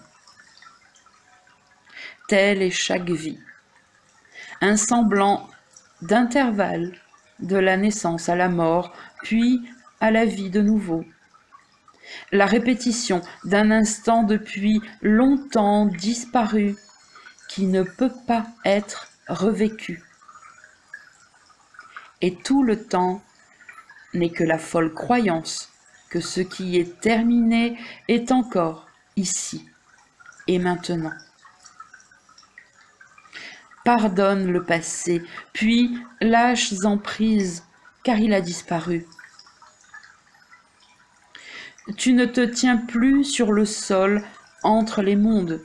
Telle est chaque vie, un semblant d'intervalle de la naissance à la mort, puis à la vie de nouveau. La répétition d'un instant depuis longtemps disparu, qui ne peut pas être revécu. Et tout le temps n'est que la folle croyance que ce qui est terminé est encore ici et maintenant. Pardonne le passé, puis lâche-en prise, car il a disparu. Tu ne te tiens plus sur le sol entre les mondes.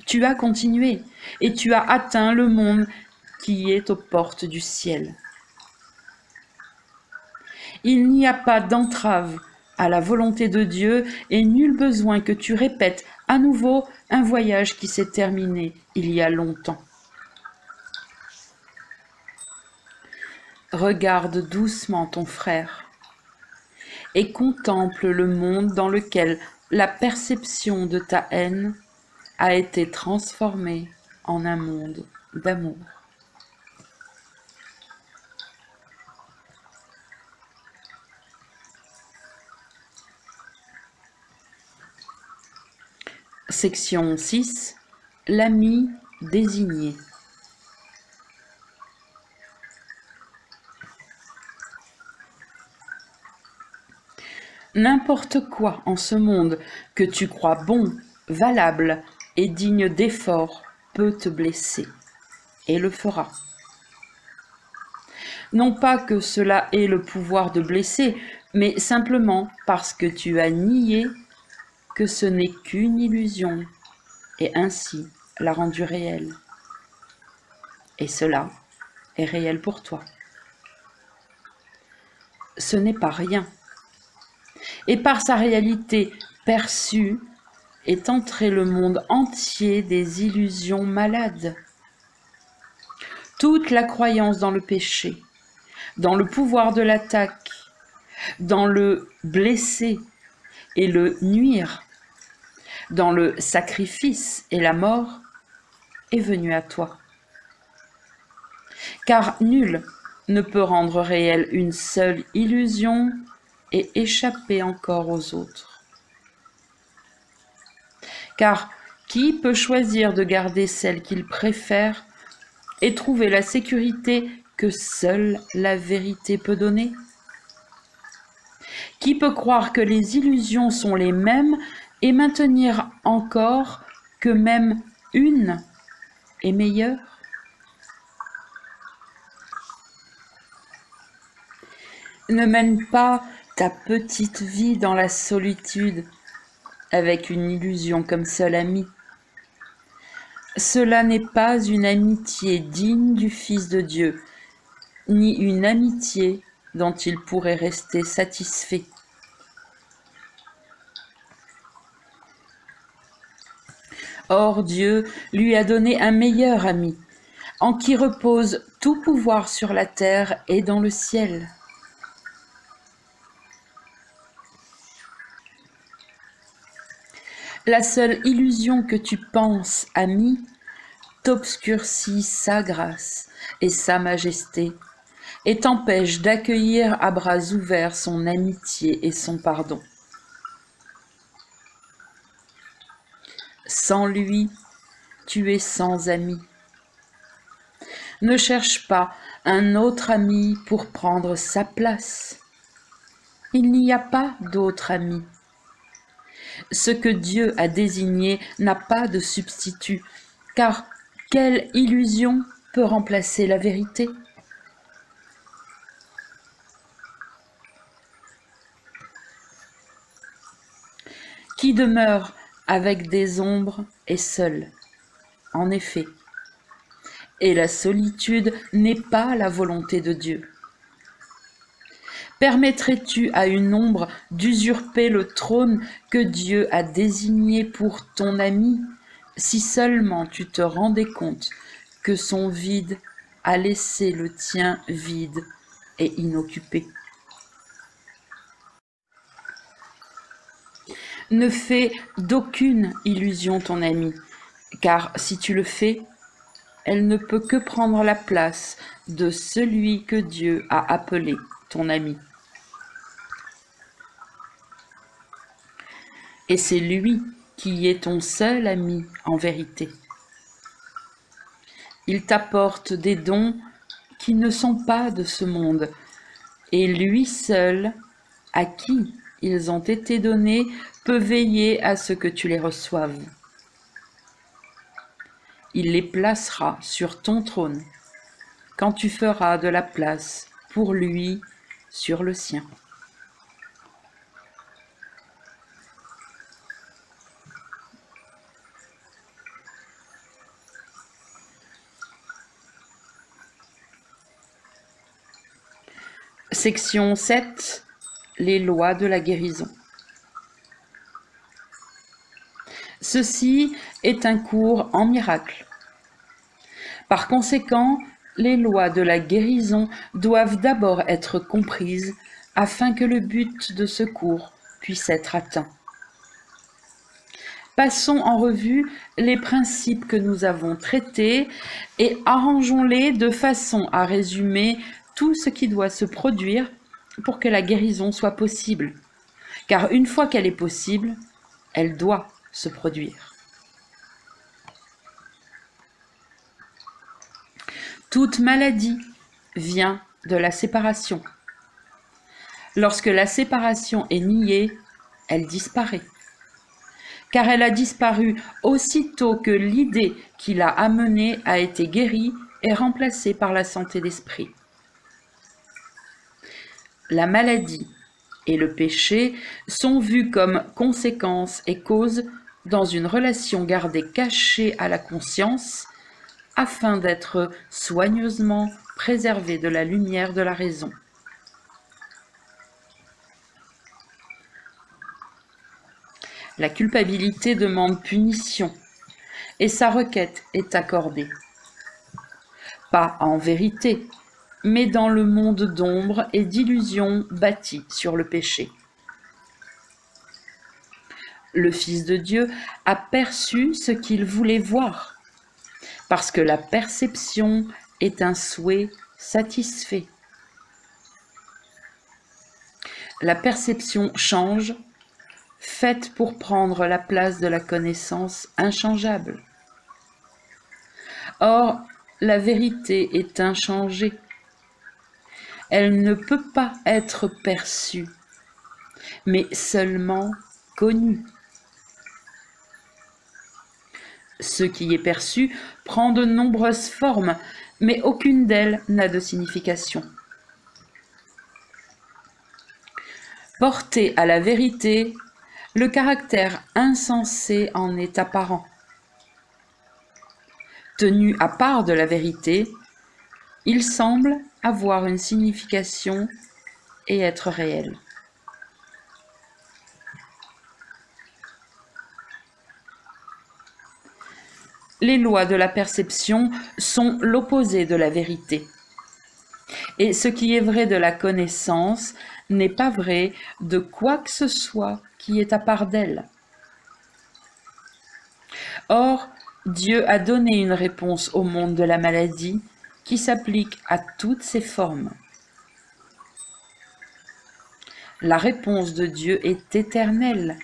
Tu as continué, et tu as atteint le monde qui est aux portes du ciel. Il n'y a pas d'entrave à la volonté de Dieu, et nul besoin que tu répètes à nouveau un voyage qui s'est terminé il y a longtemps. Regarde doucement ton frère et contemple le monde dans lequel la perception de ta haine a été transformée en un monde d'amour. Section 6. L'ami désigné. N'importe quoi en ce monde que tu crois bon, valable et digne d'effort peut te blesser, et le fera. Non pas que cela ait le pouvoir de blesser, mais simplement parce que tu as nié que ce n'est qu'une illusion, et ainsi l'a rendu réelle. Et cela est réel pour toi. Ce n'est pas rien. Et par sa réalité perçue est entré le monde entier des illusions malades. Toute la croyance dans le péché, dans le pouvoir de l'attaque, dans le blesser et le nuire, dans le sacrifice et la mort, est venue à toi. Car nul ne peut rendre réelle une seule illusion et échapper encore aux autres. Car qui peut choisir de garder celle qu'il préfère et trouver la sécurité que seule la vérité peut donner? Qui peut croire que les illusions sont les mêmes et maintenir encore que même une est meilleure? Ne mène pas ta petite vie dans la solitude avec une illusion comme seul ami. Cela n'est pas une amitié digne du Fils de Dieu, ni une amitié dont il pourrait rester satisfait. Or Dieu lui a donné un meilleur ami, en qui repose tout pouvoir sur la terre et dans le ciel. La seule illusion que tu penses, ami, t'obscurcit sa grâce et sa majesté, et t'empêche d'accueillir à bras ouverts son amitié et son pardon. Sans lui, tu es sans ami. Ne cherche pas un autre ami pour prendre sa place. Il n'y a pas d'autre ami. Ce que Dieu a désigné n'a pas de substitut, car quelle illusion peut remplacer la vérité? Qui demeure avec des ombres est seul, en effet. Et la solitude n'est pas la volonté de Dieu. Permettrais-tu à une ombre d'usurper le trône que Dieu a désigné pour ton ami, si seulement tu te rendais compte que son vide a laissé le tien vide et inoccupé? Ne fais d'aucune illusion ton ami, car si tu le fais, elle ne peut que prendre la place de celui que Dieu a appelé ton ami. Et c'est lui qui est ton seul ami en vérité. Il t'apporte des dons qui ne sont pas de ce monde, et lui seul, à qui ils ont été donnés, peut veiller à ce que tu les reçoives. Il les placera sur ton trône, quand tu feras de la place pour lui sur le sien. Section 7. Les lois de la guérison. Ceci est un cours en miracle. Par conséquent, les lois de la guérison doivent d'abord être comprises afin que le but de ce cours puisse être atteint. Passons en revue les principes que nous avons traités et arrangeons-les de façon à résumer tout ce qui doit se produire pour que la guérison soit possible. Car une fois qu'elle est possible, elle doit se produire. Toute maladie vient de la séparation. Lorsque la séparation est niée, elle disparaît. Car elle a disparu aussitôt que l'idée qui l'a amenée a été guérie et remplacée par la santé d'esprit. La maladie et le péché sont vus comme conséquences et causes dans une relation gardée cachée à la conscience afin d'être soigneusement préservée de la lumière de la raison. La culpabilité demande punition et sa requête est accordée. Pas en vérité, mais dans le monde d'ombre et d'illusions bâti sur le péché. Le Fils de Dieu a perçu ce qu'il voulait voir, parce que la perception est un souhait satisfait. La perception change, faite pour prendre la place de la connaissance inchangeable. Or, la vérité est inchangée. Elle ne peut pas être perçue, mais seulement connue. Ce qui est perçu prend de nombreuses formes, mais aucune d'elles n'a de signification. Porté à la vérité, le caractère insensé en est apparent. Tenu à part de la vérité, il semble avoir une signification et être réel. Les lois de la perception sont l'opposé de la vérité. Et ce qui est vrai de la connaissance n'est pas vrai de quoi que ce soit qui est à part d'elle. Or, Dieu a donné une réponse au monde de la maladie qui s'applique à toutes ses formes. La réponse de Dieu est éternelle,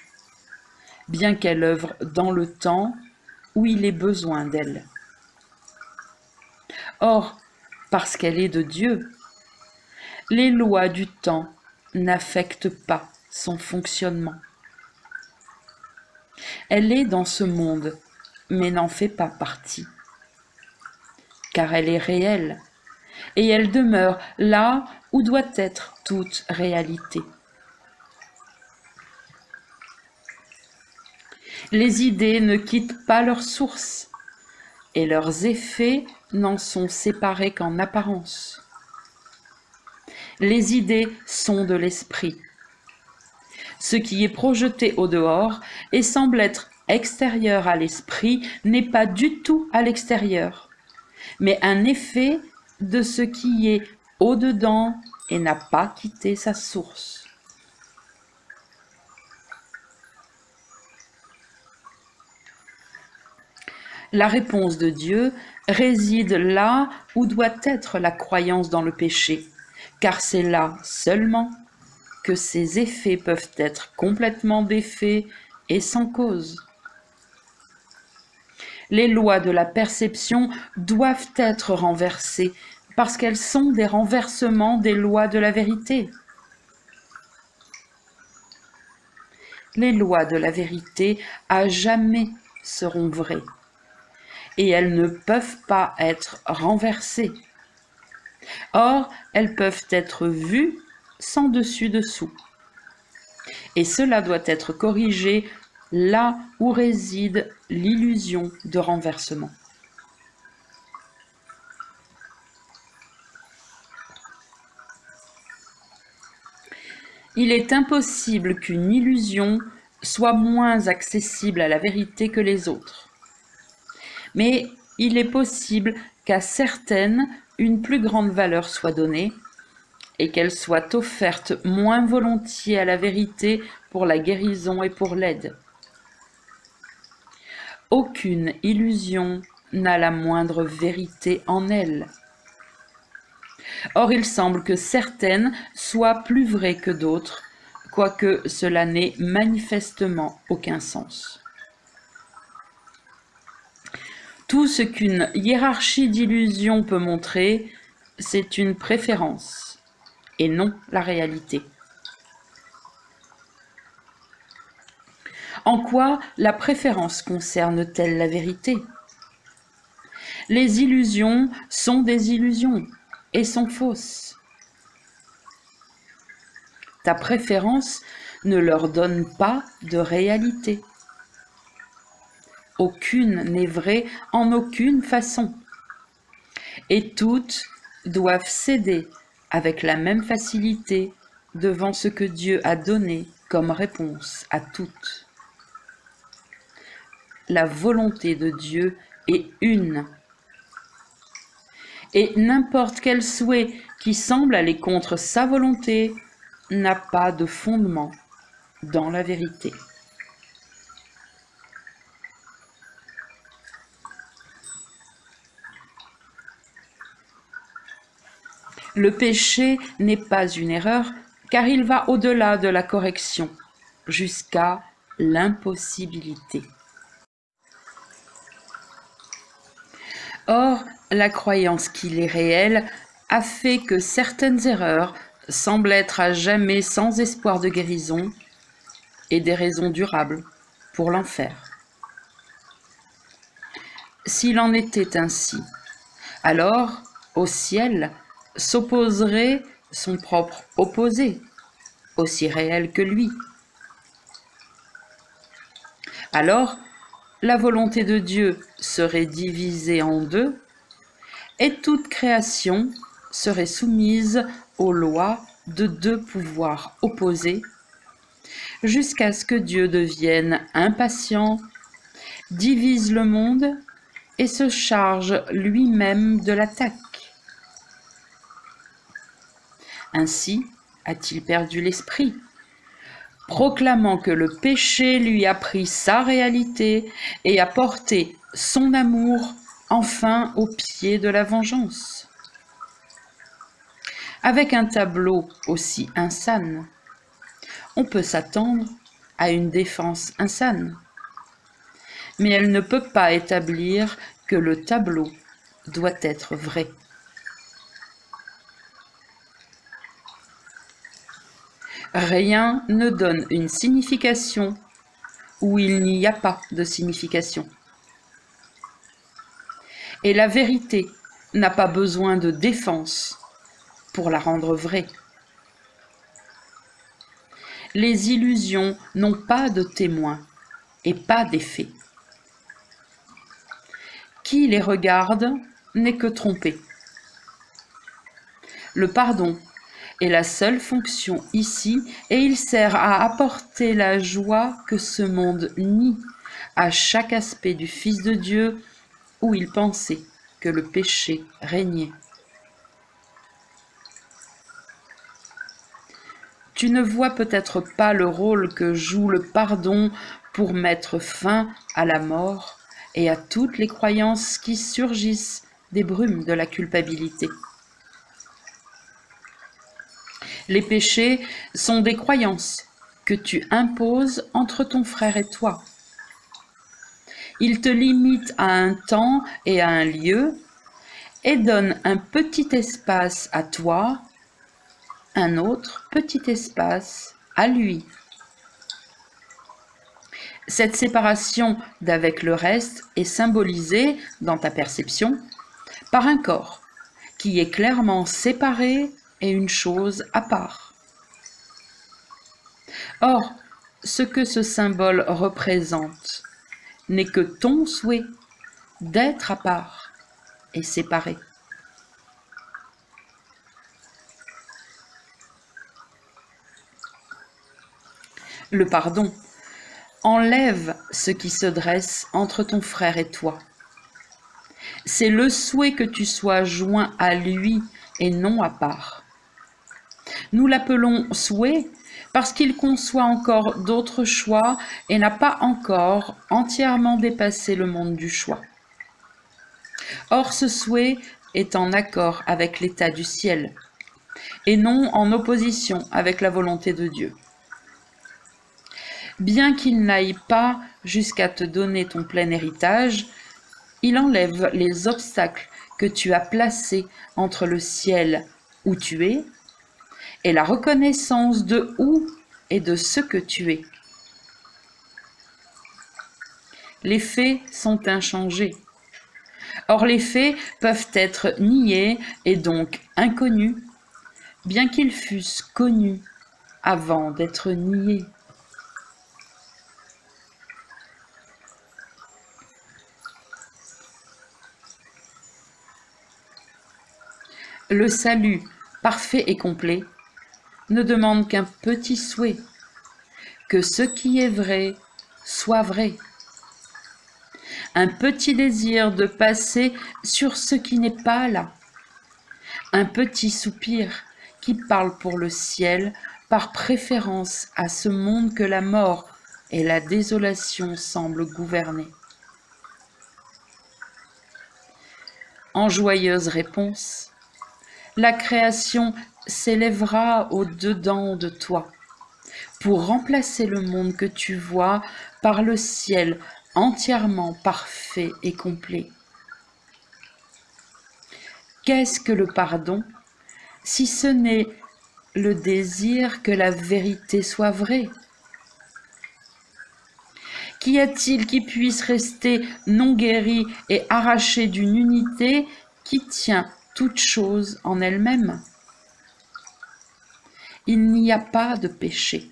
bien qu'elle œuvre dans le temps où il est besoin d'elle. Or, parce qu'elle est de Dieu, les lois du temps n'affectent pas son fonctionnement. Elle est dans ce monde, mais n'en fait pas partie, car elle est réelle, et elle demeure là où doit être toute réalité. Les idées ne quittent pas leur source, et leurs effets n'en sont séparés qu'en apparence. Les idées sont de l'esprit. Ce qui est projeté au dehors et semble être extérieur à l'esprit n'est pas du tout à l'extérieur, mais un effet de ce qui est au-dedans et n'a pas quitté sa source. La réponse de Dieu réside là où doit être la croyance dans le péché, car c'est là seulement que ces effets peuvent être complètement défaits et sans cause. Les lois de la perception doivent être renversées parce qu'elles sont des renversements des lois de la vérité. Les lois de la vérité à jamais seront vraies et elles ne peuvent pas être renversées. Or, elles peuvent être vues sans dessus-dessous. Et cela doit être corrigé là où réside l'illusion de renversement. Il est impossible qu'une illusion soit moins accessible à la vérité que les autres. Mais il est possible qu'à certaines, une plus grande valeur soit donnée et qu'elle soit offerte moins volontiers à la vérité pour la guérison et pour l'aide. Aucune illusion n'a la moindre vérité en elle. Or, il semble que certaines soient plus vraies que d'autres, quoique cela n'ait manifestement aucun sens. Tout ce qu'une hiérarchie d'illusions peut montrer, c'est une préférence, et non la réalité. En quoi la préférence concerne-t-elle la vérité? Les illusions sont des illusions et sont fausses. Ta préférence ne leur donne pas de réalité. Aucune n'est vraie en aucune façon. Et toutes doivent céder avec la même facilité devant ce que Dieu a donné comme réponse à toutes. La volonté de Dieu est une. Et n'importe quel souhait qui semble aller contre sa volonté n'a pas de fondement dans la vérité. Le péché n'est pas une erreur, car il va au-delà de la correction, jusqu'à l'impossibilité. Or, la croyance qu'il est réel a fait que certaines erreurs semblent être à jamais sans espoir de guérison et des raisons durables pour l'enfer. S'il en était ainsi, alors, au ciel, s'opposerait son propre opposé, aussi réel que lui. Alors, la volonté de Dieu serait divisée en deux, et toute création serait soumise aux lois de deux pouvoirs opposés, jusqu'à ce que Dieu devienne impatient, divise le monde et se charge lui-même de l'attaque. Ainsi a-t-il perdu l'esprit, proclamant que le péché lui a pris sa réalité et a porté son amour enfin au pied de la vengeance. Avec un tableau aussi insane, on peut s'attendre à une défense insane. mais elle ne peut pas établir que le tableau doit être vrai. Rien ne donne une signification où il n'y a pas de signification. Et la vérité n'a pas besoin de défense pour la rendre vraie. Les illusions n'ont pas de témoins et pas d'effet. Qui les regarde n'est que trompé. Le pardon est la seule fonction ici et il sert à apporter la joie que ce monde nie à chaque aspect du Fils de Dieu où il pensait que le péché régnait. Tu ne vois peut-être pas le rôle que joue le pardon pour mettre fin à la mort et à toutes les croyances qui surgissent des brumes de la culpabilité. Les péchés sont des croyances que tu imposes entre ton frère et toi. Ils te limitent à un temps et à un lieu et donnent un petit espace à toi, un autre petit espace à lui. Cette séparation d'avec le reste est symbolisée, dans ta perception, par un corps qui est clairement séparé et une chose à part. Or, ce que ce symbole représente n'est que ton souhait d'être à part et séparé. Le pardon enlève ce qui se dresse entre ton frère et toi. C'est le souhait que tu sois joint à lui et non à part. Nous l'appelons souhait parce qu'il conçoit encore d'autres choix et n'a pas encore entièrement dépassé le monde du choix. Or, ce souhait est en accord avec l'état du ciel et non en opposition avec la volonté de Dieu. Bien qu'il n'aille pas jusqu'à te donner ton plein héritage, il enlève les obstacles que tu as placés entre le ciel où tu es et la reconnaissance de où et de ce que tu es. Les faits sont inchangés. Or, les faits peuvent être niés et donc inconnus, bien qu'ils fussent connus avant d'être niés. Le salut parfait et complet ne demande qu'un petit souhait, que ce qui est vrai soit vrai. Un petit désir de passer sur ce qui n'est pas là. Un petit soupir qui parle pour le ciel par préférence à ce monde que la mort et la désolation semblent gouverner. En joyeuse réponse, la création s'élèvera au-dedans de toi pour remplacer le monde que tu vois par le ciel entièrement parfait et complet. Qu'est-ce que le pardon, si ce n'est le désir que la vérité soit vraie? Qu'y a-t-il qui puisse rester non guéri et arraché d'une unité qui tient toute chose en elle-même? Il n'y a pas de péché.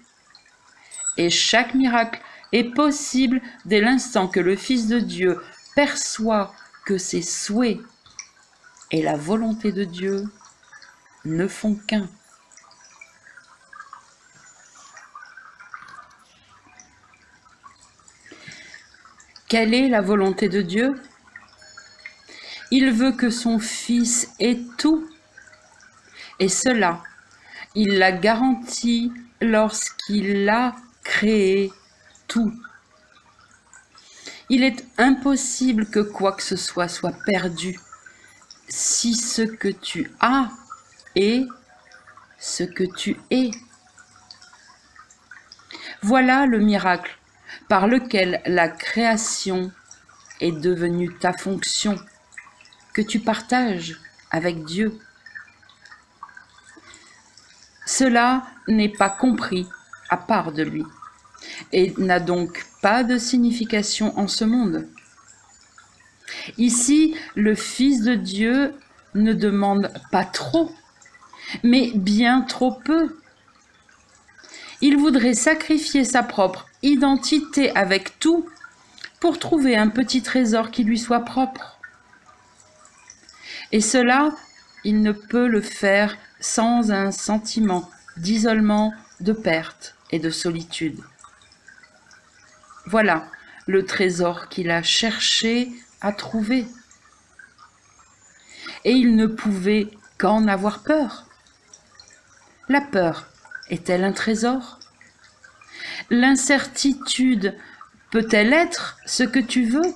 Et chaque miracle est possible dès l'instant que le Fils de Dieu perçoit que ses souhaits et la volonté de Dieu ne font qu'un. Quelle est la volonté de Dieu? Il veut que son Fils ait tout, et cela, il l'a garanti lorsqu'il a créé tout. Il est impossible que quoi que ce soit perdu si ce que tu as est ce que tu es. Voilà le miracle par lequel la création est devenue ta fonction, que tu partages avec Dieu. Cela n'est pas compris à part de lui et n'a donc pas de signification en ce monde. Ici, le Fils de Dieu ne demande pas trop, mais bien trop peu. Il voudrait sacrifier sa propre identité avec tout pour trouver un petit trésor qui lui soit propre. Et cela, il ne peut le faire sans un sentiment d'isolement, de perte et de solitude. Voilà le trésor qu'il a cherché à trouver. Et il ne pouvait qu'en avoir peur. La peur est-elle un trésor? L'incertitude peut-elle être ce que tu veux?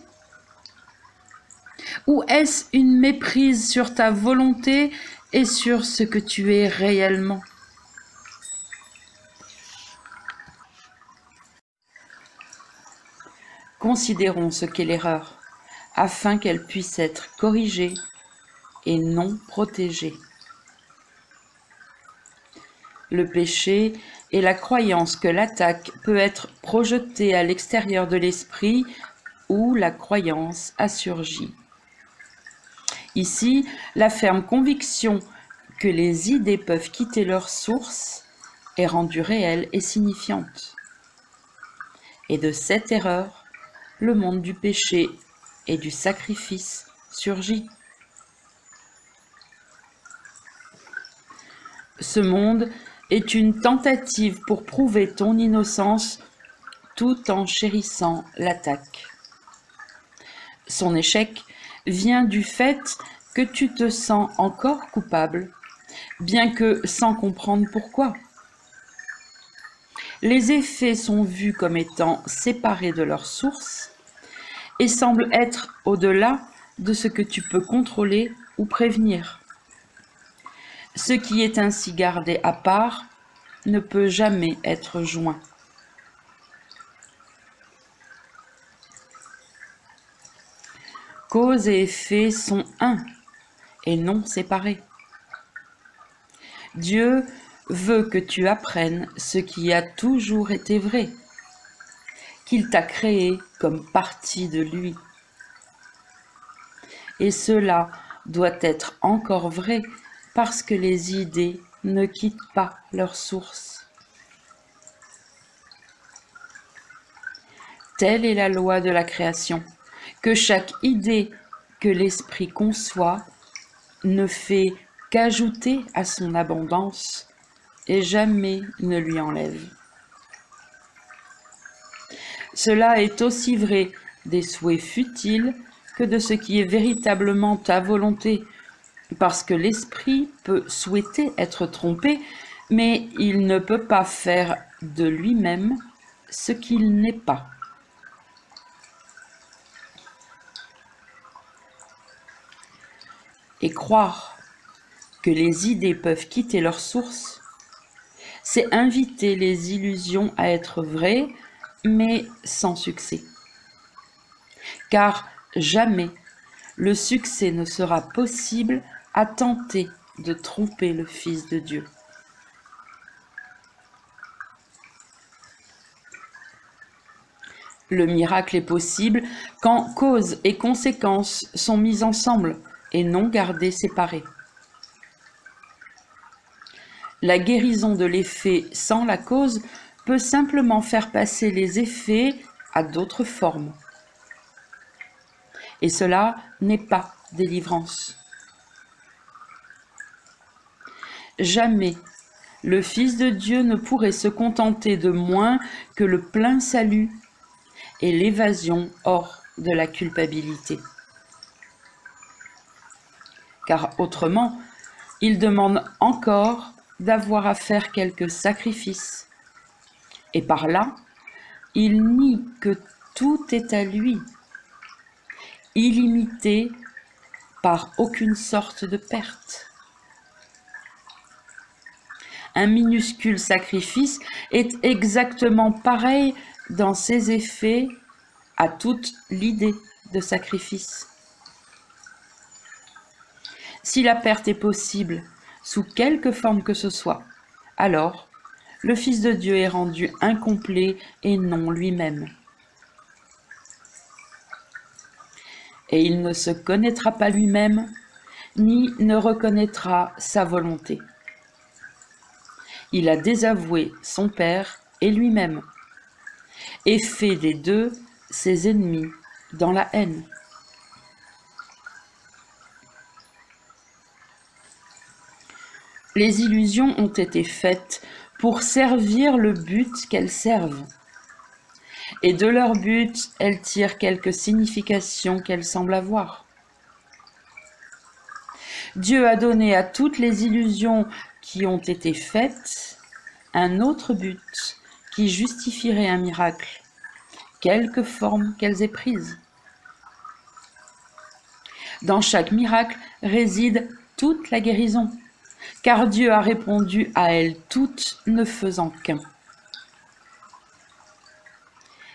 Ou est-ce une méprise sur ta volonté et sur ce que tu es réellement? Considérons ce qu'est l'erreur, afin qu'elle puisse être corrigée et non protégée. Le péché est la croyance que l'attaque peut être projetée à l'extérieur de l'esprit où la croyance a surgi. Ici, la ferme conviction que les idées peuvent quitter leur source est rendue réelle et signifiante. Et de cette erreur, le monde du péché et du sacrifice surgit. Ce monde est une tentative pour prouver ton innocence tout en chérissant l'attaque. Son échec vient du fait que tu te sens encore coupable, bien que sans comprendre pourquoi. Les effets sont vus comme étant séparés de leur source et semblent être au-delà de ce que tu peux contrôler ou prévenir. Ce qui est ainsi gardé à part ne peut jamais être joint. Cause et effet sont un et non séparés. Dieu veut que tu apprennes ce qui a toujours été vrai, qu'il t'a créé comme partie de lui. Et cela doit être encore vrai parce que les idées ne quittent pas leur source. Telle est la loi de la création, que chaque idée que l'esprit conçoit ne fait qu'ajouter à son abondance et jamais ne lui enlève. Cela est aussi vrai des souhaits futiles que de ce qui est véritablement ta volonté, parce que l'esprit peut souhaiter être trompé, mais il ne peut pas faire de lui-même ce qu'il n'est pas. Et croire que les idées peuvent quitter leur source, c'est inviter les illusions à être vraies, mais sans succès. Car jamais le succès ne sera possible à tenter de tromper le Fils de Dieu. Le miracle est possible quand cause et conséquence sont mises ensemble et non gardées séparées. La guérison de l'effet sans la cause peut simplement faire passer les effets à d'autres formes. Et cela n'est pas délivrance. Jamais le Fils de Dieu ne pourrait se contenter de moins que le plein salut et l'évasion hors de la culpabilité. Car autrement, il demande encore d'avoir à faire quelques sacrifices. Et par là, il nie que tout est à lui, illimité par aucune sorte de perte. Un minuscule sacrifice est exactement pareil dans ses effets à toute l'idée de sacrifice. Si la perte est possible, sous quelque forme que ce soit, alors le Fils de Dieu est rendu incomplet et non lui-même. Et il ne se connaîtra pas lui-même, ni ne reconnaîtra sa volonté. Il a désavoué son Père et lui-même, et fait des deux ses ennemis dans la haine. Les illusions ont été faites pour servir le but qu'elles servent. Et de leur but, elles tirent quelque signification qu'elles semblent avoir. Dieu a donné à toutes les illusions qui ont été faites un autre but qui justifierait un miracle, quelque forme qu'elles aient prise. Dans chaque miracle réside toute la guérison, car Dieu a répondu à elles toutes, ne faisant qu'un.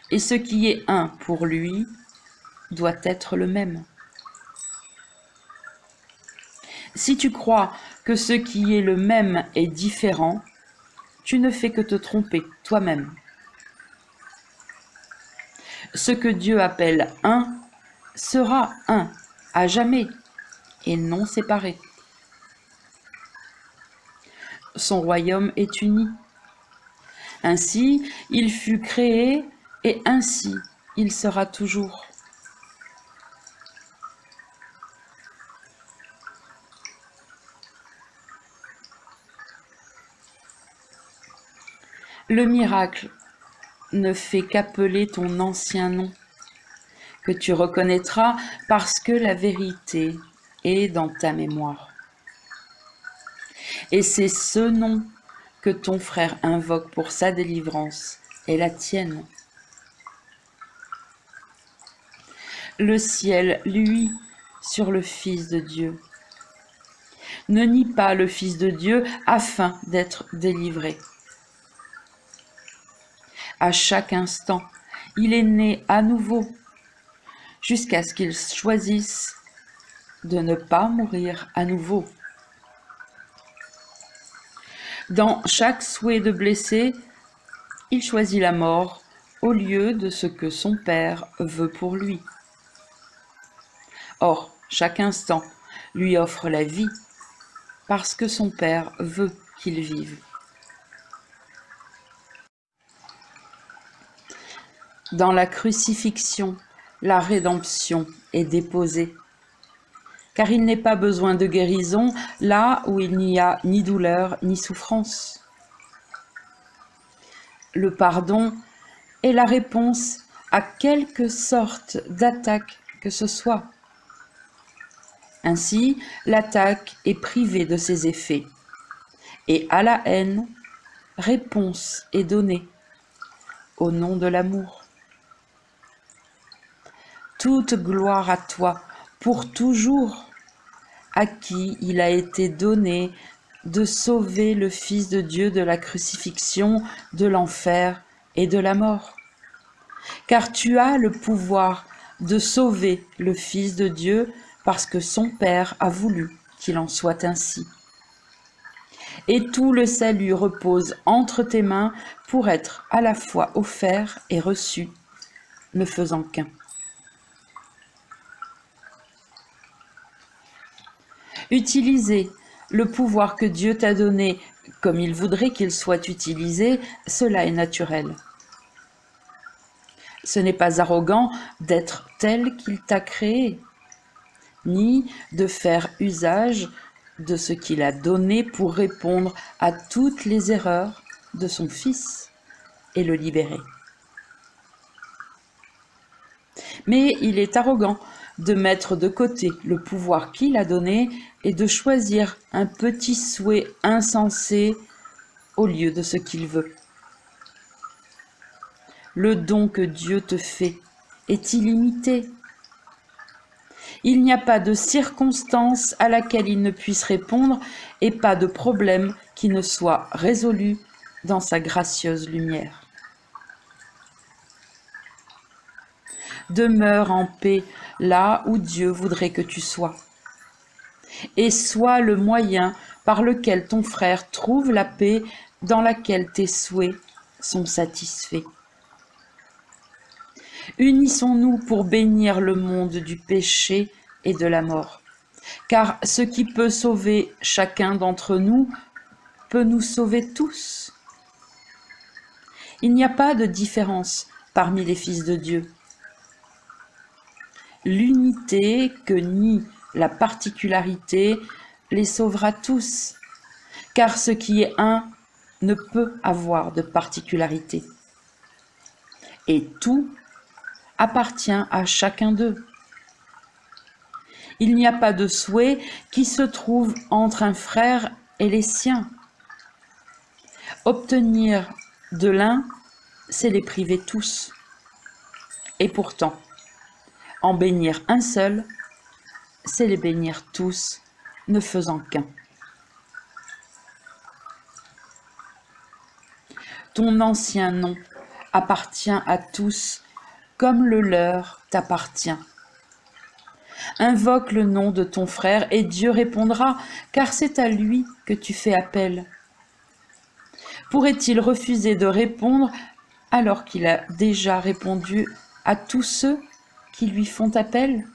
Et ce qui est un pour lui doit être le même. Si tu crois que ce qui est le même est différent, tu ne fais que te tromper toi-même. Ce que Dieu appelle un sera un à jamais et non séparé. Son royaume est uni. Ainsi, il fut créé et ainsi, il sera toujours. Le miracle ne fait qu'appeler ton ancien nom, que tu reconnaîtras parce que la vérité est dans ta mémoire. Et c'est ce nom que ton frère invoque pour sa délivrance et la tienne. Le ciel luit sur le Fils de Dieu. Ne nie pas le Fils de Dieu afin d'être délivré. À chaque instant, il est né à nouveau, jusqu'à ce qu'il choisisse de ne pas mourir à nouveau. Dans chaque souhait de blessé, il choisit la mort au lieu de ce que son Père veut pour lui. Or, chaque instant lui offre la vie, parce que son Père veut qu'il vive. Dans la crucifixion, la rédemption est déposée, car il n'est pas besoin de guérison là où il n'y a ni douleur ni souffrance. Le pardon est la réponse à quelque sorte d'attaque que ce soit. Ainsi, l'attaque est privée de ses effets, et à la haine, réponse est donnée, au nom de l'amour. Toute gloire à toi, pour toujours, à qui il a été donné de sauver le Fils de Dieu de la crucifixion, de l'enfer et de la mort. Car tu as le pouvoir de sauver le Fils de Dieu parce que son Père a voulu qu'il en soit ainsi. Et tout le salut repose entre tes mains pour être à la fois offert et reçu, ne faisant qu'un. Utiliser le pouvoir que Dieu t'a donné comme il voudrait qu'il soit utilisé, cela est naturel. Ce n'est pas arrogant d'être tel qu'il t'a créé, ni de faire usage de ce qu'il a donné pour répondre à toutes les erreurs de son Fils et le libérer. Mais il est arrogant de mettre de côté le pouvoir qu'il a donné et de choisir un petit souhait insensé au lieu de ce qu'il veut. Le don que Dieu te fait est illimité. Il n'y a pas de circonstance à laquelle il ne puisse répondre et pas de problème qui ne soit résolu dans sa gracieuse lumière. demeure en paix là où Dieu voudrait que tu sois. Et sois le moyen par lequel ton frère trouve la paix dans laquelle tes souhaits sont satisfaits. Unissons-nous pour bénir le monde du péché et de la mort, car ce qui peut sauver chacun d'entre nous peut nous sauver tous. Il n'y a pas de différence parmi les fils de Dieu. L'unité que nie la particularité les sauvera tous, car ce qui est un ne peut avoir de particularité. Et tout appartient à chacun d'eux. Il n'y a pas de souhait qui se trouve entre un frère et les siens. Obtenir de l'un, c'est les priver tous. Et pourtant, en bénir un seul, c'est les bénir tous, ne faisant qu'un. Ton ancien nom appartient à tous, comme le leur t'appartient. Invoque le nom de ton frère et Dieu répondra, car c'est à lui que tu fais appel. Pourrait-il refuser de répondre alors qu'il a déjà répondu à tous ceux qui lui font appel?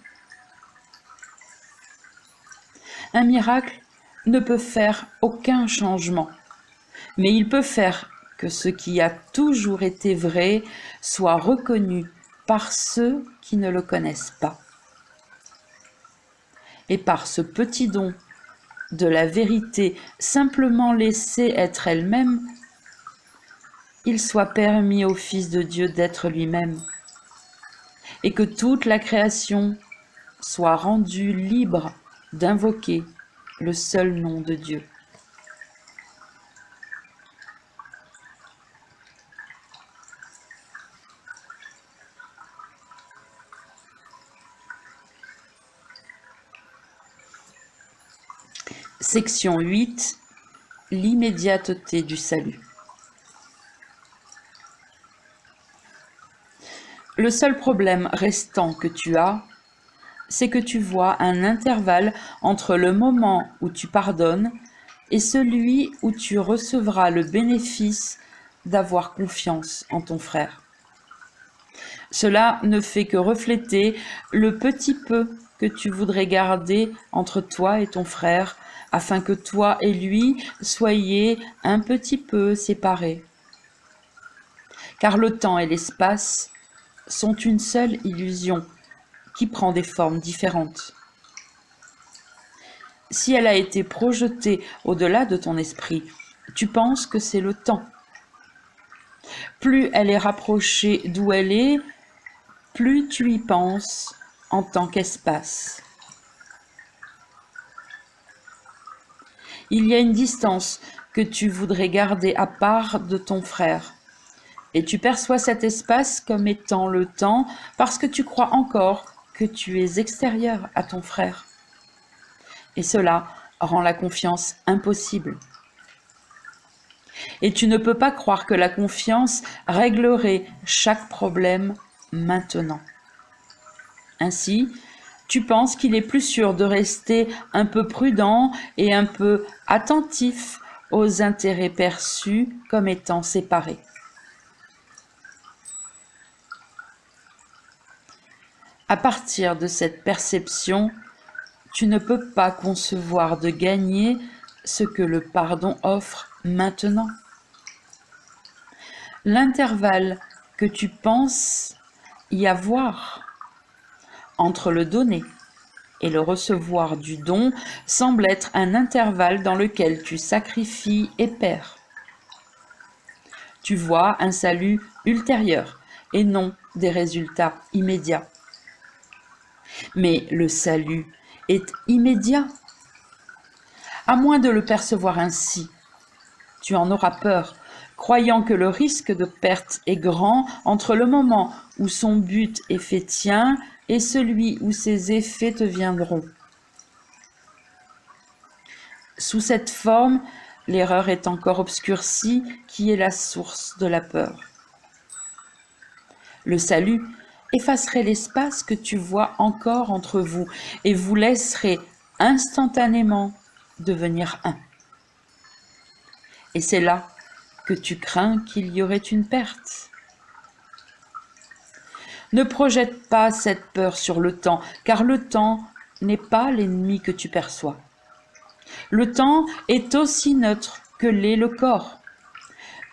Un miracle ne peut faire aucun changement, mais il peut faire que ce qui a toujours été vrai soit reconnu par ceux qui ne le connaissent pas. Et par ce petit don de la vérité simplement laissée être elle-même, il soit permis au Fils de Dieu d'être lui-même, et que toute la création soit rendue libre d'invoquer le seul nom de Dieu. Section 8. L'immédiateté du salut. Le seul problème restant que tu as, c'est que tu vois un intervalle entre le moment où tu pardonnes et celui où tu recevras le bénéfice d'avoir confiance en ton frère. Cela ne fait que refléter le petit peu que tu voudrais garder entre toi et ton frère, afin que toi et lui soyez un petit peu séparés. Car le temps et l'espace sont une seule illusion qui prend des formes différentes. Si elle a été projetée au-delà de ton esprit, tu penses que c'est le temps. Plus elle est rapprochée d'où elle est, plus tu y penses en tant qu'espace. Il y a une distance que tu voudrais garder à part de ton frère. Et tu perçois cet espace comme étant le temps parce que tu crois encore que tu es extérieur à ton frère. Et cela rend la confiance impossible. Et tu ne peux pas croire que la confiance réglerait chaque problème maintenant. Ainsi, tu penses qu'il est plus sûr de rester un peu prudent et un peu attentif aux intérêts perçus comme étant séparés. À partir de cette perception, tu ne peux pas concevoir de gagner ce que le pardon offre maintenant. L'intervalle que tu penses y avoir entre le donner et le recevoir du don semble être un intervalle dans lequel tu sacrifies et perds. Tu vois un salut ultérieur et non des résultats immédiats. Mais le salut est immédiat. À moins de le percevoir ainsi, tu en auras peur, croyant que le risque de perte est grand entre le moment où son but est fait tien et celui où ses effets te viendront. Sous cette forme, l'erreur est encore obscurcie, qui est la source de la peur. Le salut effacerait l'espace que tu vois encore entre vous et vous laisserait instantanément devenir un. Et c'est là que tu crains qu'il y aurait une perte. Ne projette pas cette peur sur le temps, car le temps n'est pas l'ennemi que tu perçois. Le temps est aussi neutre que l'est le corps,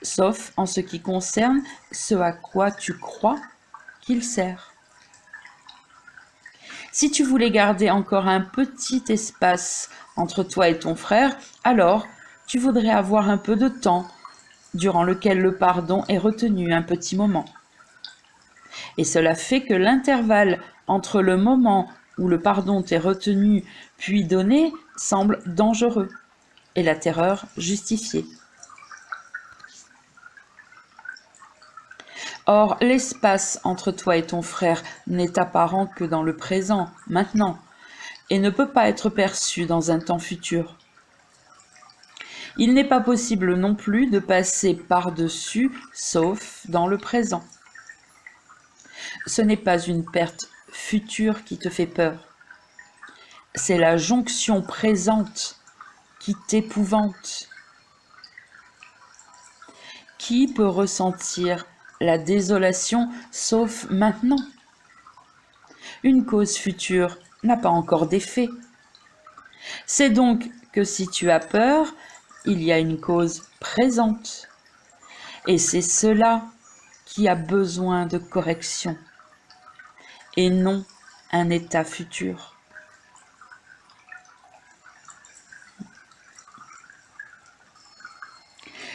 sauf en ce qui concerne ce à quoi tu crois qu'il sert. Si tu voulais garder encore un petit espace entre toi et ton frère, alors tu voudrais avoir un peu de temps durant lequel le pardon est retenu un petit moment. Et cela fait que l'intervalle entre le moment où le pardon t'est retenu puis donné semble dangereux et la terreur justifiée. Or, l'espace entre toi et ton frère n'est apparent que dans le présent, maintenant, et ne peut pas être perçu dans un temps futur. Il n'est pas possible non plus de passer par-dessus, sauf dans le présent. Ce n'est pas une perte future qui te fait peur. C'est la jonction présente qui t'épouvante. Qui peut ressentir la désolation sauf maintenant? Une cause future n'a pas encore d'effet. C'est donc que si tu as peur, il y a une cause présente. Et c'est cela qui a besoin de correction, et non un état futur.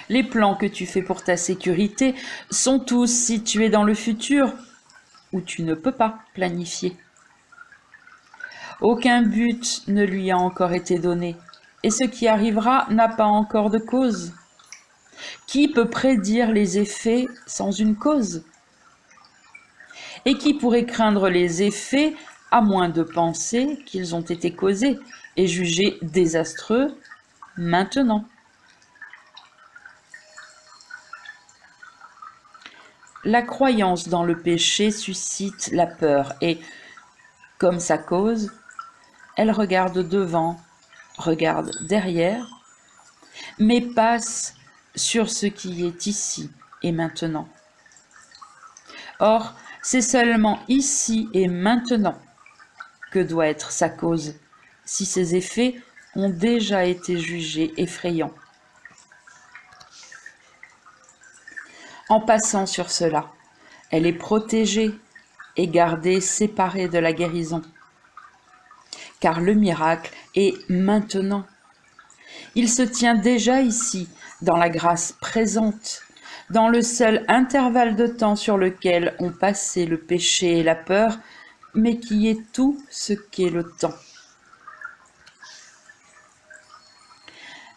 Les plans que tu fais pour ta sécurité sont tous situés dans le futur, où tu ne peux pas planifier. Aucun but ne lui a encore été donné, et ce qui arrivera n'a pas encore de cause. Qui peut prédire les effets sans une cause? Et qui pourrait craindre les effets à moins de penser qu'ils ont été causés et jugés désastreux maintenant? La croyance dans le péché suscite la peur et, comme sa cause, elle regarde devant, regarde derrière, mais passe sur ce qui est ici et maintenant. Or, c'est seulement ici et maintenant que doit être sa cause, si ses effets ont déjà été jugés effrayants. En passant sur cela, elle est protégée et gardée séparée de la guérison. Car le miracle est maintenant. Il se tient déjà ici, dans la grâce présente, dans le seul intervalle de temps sur lequel ont passé le péché et la peur, mais qui est tout ce qu'est le temps.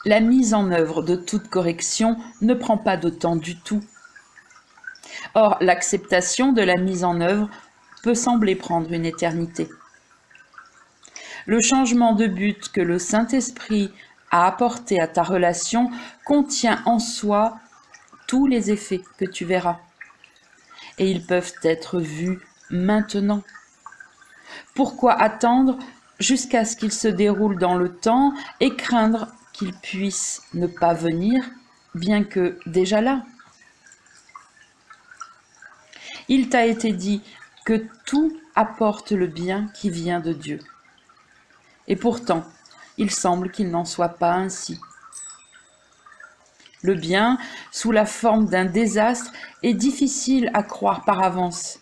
La mise en œuvre de toute correction ne prend pas de temps du tout. Or, l'acceptation de la mise en œuvre peut sembler prendre une éternité. Le changement de but que le Saint-Esprit a apporté à ta relation contient en soi tous les effets que tu verras. Et ils peuvent être vus maintenant. Pourquoi attendre jusqu'à ce qu'ils se déroulent dans le temps et craindre qu'ils puissent ne pas venir, bien que déjà là? Il t'a été dit que tout apporte le bien qui vient de Dieu. Et pourtant, il semble qu'il n'en soit pas ainsi. Le bien, sous la forme d'un désastre, est difficile à croire par avance.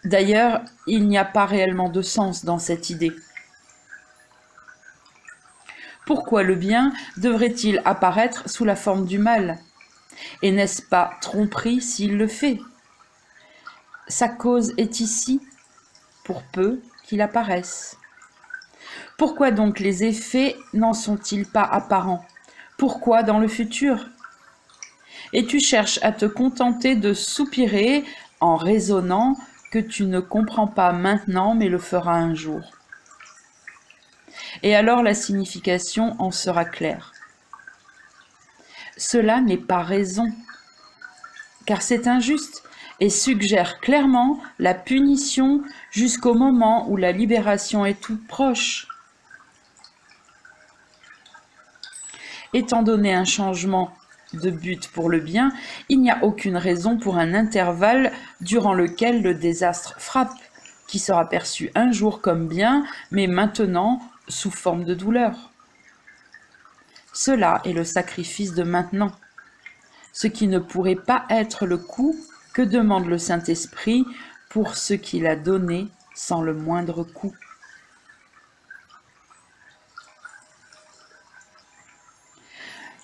D'ailleurs, il n'y a pas réellement de sens dans cette idée. Pourquoi le bien devrait-il apparaître sous la forme du mal? Et n'est-ce pas tromperie s'il le fait? Sa cause est ici, pour peu qu'il apparaisse. Pourquoi donc les effets n'en sont-ils pas apparents? Pourquoi dans le futur? Et tu cherches à te contenter de soupirer en raisonnant que tu ne comprends pas maintenant mais le feras un jour. Et alors la signification en sera claire. Cela n'est pas raison, car c'est injuste et suggère clairement la punition jusqu'au moment où la libération est toute proche. Étant donné un changement de but pour le bien, il n'y a aucune raison pour un intervalle durant lequel le désastre frappe, qui sera perçu un jour comme bien, mais maintenant sous forme de douleur. Cela est le sacrifice de maintenant, ce qui ne pourrait pas être le coût que demande le Saint-Esprit pour ce qu'il a donné sans le moindre coût.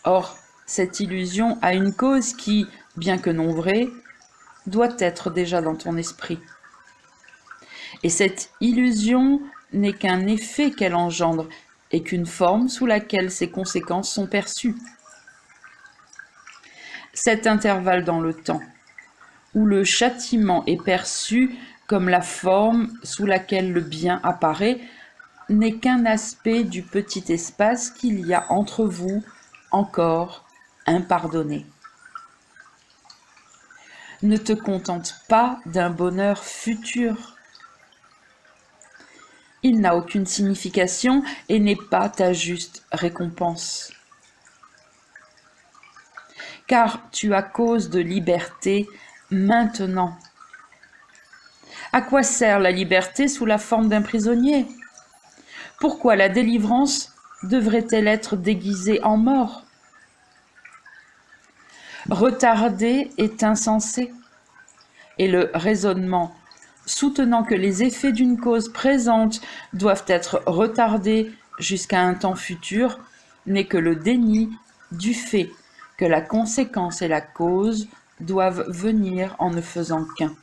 Or, cette illusion a une cause qui, bien que non vraie, doit être déjà dans ton esprit. Et cette illusion n'est qu'un effet qu'elle engendre et qu'une forme sous laquelle ses conséquences sont perçues. Cet intervalle dans le temps, où le châtiment est perçu comme la forme sous laquelle le bien apparaît, n'est qu'un aspect du petit espace qu'il y a entre vous encore impardonné. Ne te contente pas d'un bonheur futur. Il n'a aucune signification et n'est pas ta juste récompense. Car tu as cause de liberté maintenant. À quoi sert la liberté sous la forme d'un prisonnier? Pourquoi la délivrance devrait-elle être déguisée en mort? Retarder est insensé, et le raisonnement soutenant que les effets d'une cause présente doivent être retardés jusqu'à un temps futur n'est que le déni du fait que la conséquence et la cause doivent venir en ne faisant qu'un.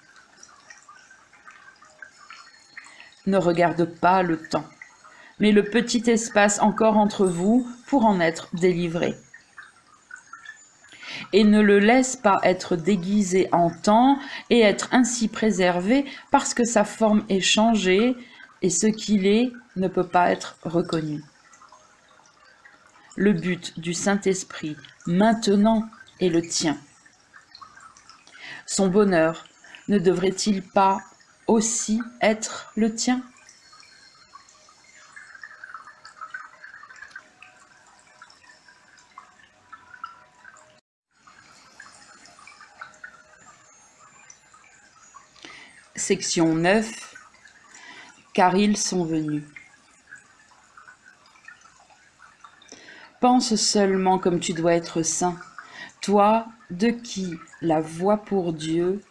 Ne regarde pas le temps, mais le petit espace encore entre vous pour en être délivré. Et ne le laisse pas être déguisé en temps et être ainsi préservé parce que sa forme est changée et ce qu'il est ne peut pas être reconnu. Le but du Saint-Esprit maintenant est le tien. Son bonheur ne devrait-il pas aussi être le tien ? Section 9. Car ils sont venus. Pense seulement comme tu dois être saint, toi de qui la voix pour Dieu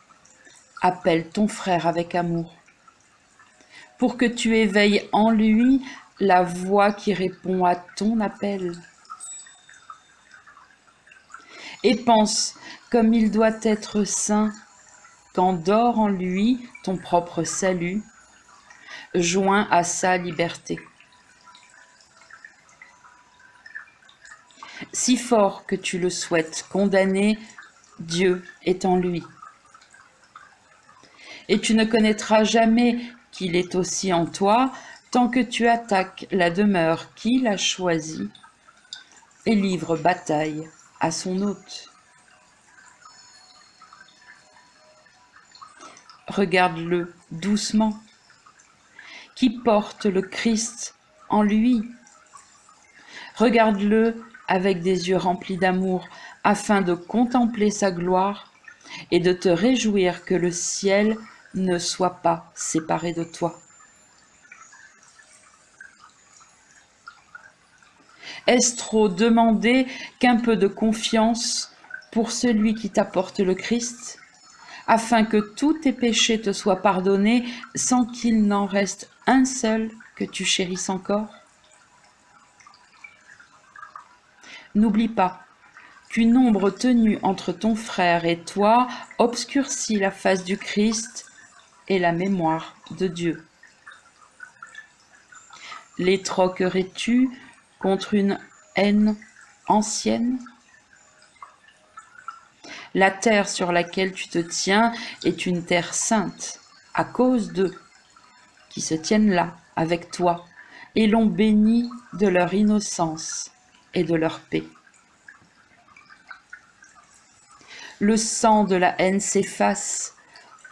appelle ton frère avec amour, pour que tu éveilles en lui la voix qui répond à ton appel. Et pense comme il doit être saint, quand dort en lui ton propre salut, joint à sa liberté. Si fort que tu le souhaites condamner, Dieu est en lui. Et tu ne connaîtras jamais qu'il est aussi en toi tant que tu attaques la demeure qu'il a choisie et livres bataille à son hôte. Regarde-le doucement, qui porte le Christ en lui. Regarde-le avec des yeux remplis d'amour, afin de contempler sa gloire et de te réjouir que le ciel ne soit pas séparé de toi. Est-ce trop demander qu'un peu de confiance pour celui qui t'apporte le Christ, afin que tous tes péchés te soient pardonnés sans qu'il n'en reste un seul que tu chérisses encore? N'oublie pas qu'une ombre tenue entre ton frère et toi obscurcit la face du Christ et la mémoire de Dieu. Les troquerais-tu contre une haine ancienne? La terre sur laquelle tu te tiens est une terre sainte, à cause d'eux, qui se tiennent là, avec toi, et l'ont béni de leur innocence et de leur paix. Le sang de la haine s'efface,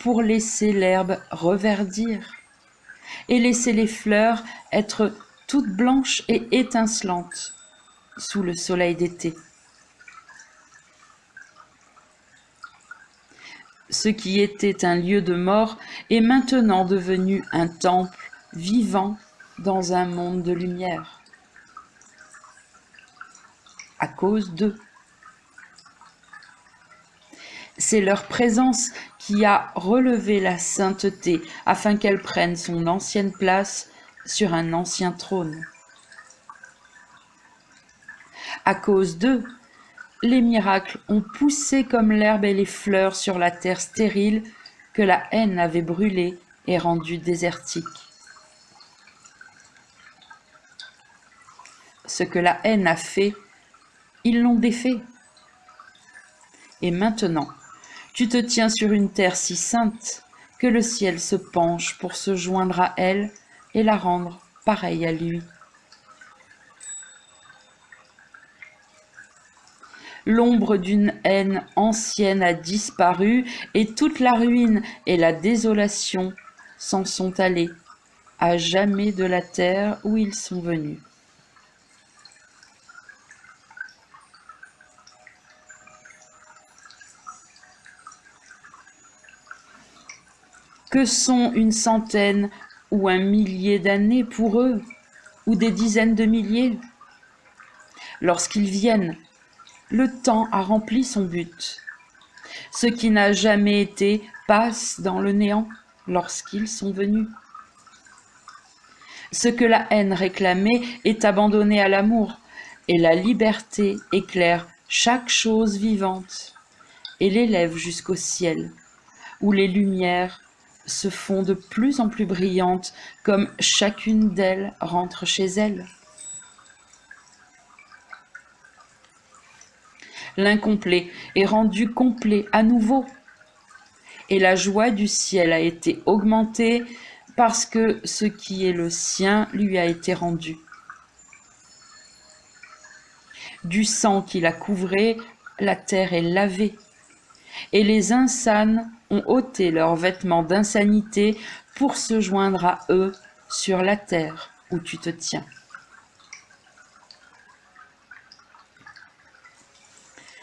pour laisser l'herbe reverdir et laisser les fleurs être toutes blanches et étincelantes sous le soleil d'été. Ce qui était un lieu de mort est maintenant devenu un temple vivant dans un monde de lumière. À cause d'eux. C'est leur présence qui a relevé la sainteté afin qu'elle prenne son ancienne place sur un ancien trône. À cause d'eux, les miracles ont poussé comme l'herbe et les fleurs sur la terre stérile que la haine avait brûlée et rendue désertique. Ce que la haine a fait, ils l'ont défait. Et maintenant, tu te tiens sur une terre si sainte que le ciel se penche pour se joindre à elle et la rendre pareille à lui. L'ombre d'une haine ancienne a disparu et toute la ruine et la désolation s'en sont allées, à jamais de la terre où ils sont venus. Que sont une centaine ou un millier d'années pour eux, ou des dizaines de milliers? Lorsqu'ils viennent, le temps a rempli son but. Ce qui n'a jamais été passe dans le néant lorsqu'ils sont venus. Ce que la haine réclamait est abandonné à l'amour, et la liberté éclaire chaque chose vivante et l'élève jusqu'au ciel, où les lumières se font de plus en plus brillantes comme chacune d'elles rentre chez elle. L'incomplet est rendu complet à nouveau, et la joie du ciel a été augmentée parce que ce qui est le sien lui a été rendu. Du sang qui la couvrait, la terre est lavée, et les insanes ont ôté leurs vêtements d'insanité pour se joindre à eux sur la terre où tu te tiens.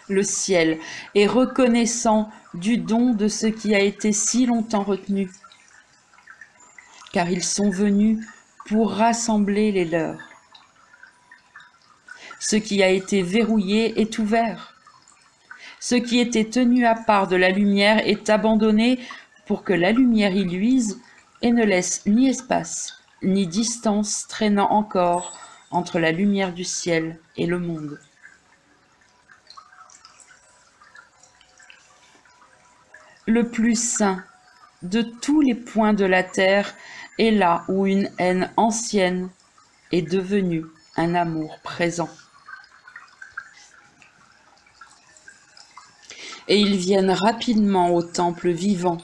Le ciel est reconnaissant du don de ce qui a été si longtemps retenu, car ils sont venus pour rassembler les leurs. Ce qui a été verrouillé est ouvert. Ce qui était tenu à part de la lumière est abandonné pour que la lumière y luise et ne laisse ni espace, ni distance traînant encore entre la lumière du ciel et le monde. Le plus saint de tous les points de la terre est là où une haine ancienne est devenue un amour présent. Et ils viennent rapidement au temple vivant,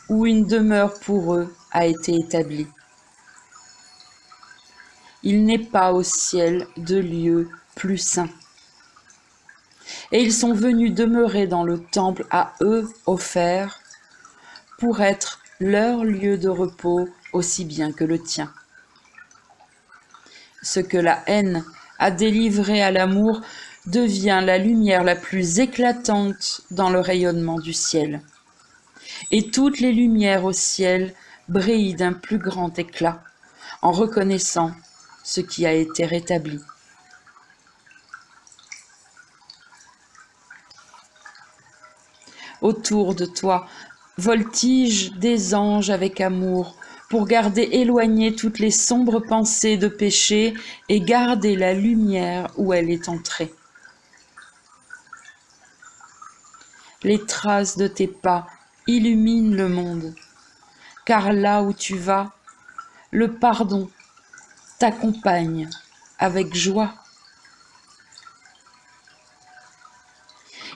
où une demeure pour eux a été établie. Il n'est pas au ciel de lieu plus saint. Et ils sont venus demeurer dans le temple à eux offert pour être leur lieu de repos aussi bien que le tien. Ce que la haine a délivré à l'amour devient la lumière la plus éclatante dans le rayonnement du ciel. Et toutes les lumières au ciel brillent d'un plus grand éclat en reconnaissant ce qui a été rétabli. Autour de toi voltigent des anges avec amour pour garder éloignées toutes les sombres pensées de péché et garder la lumière où elle est entrée. Les traces de tes pas illuminent le monde, car là où tu vas, le pardon t'accompagne avec joie.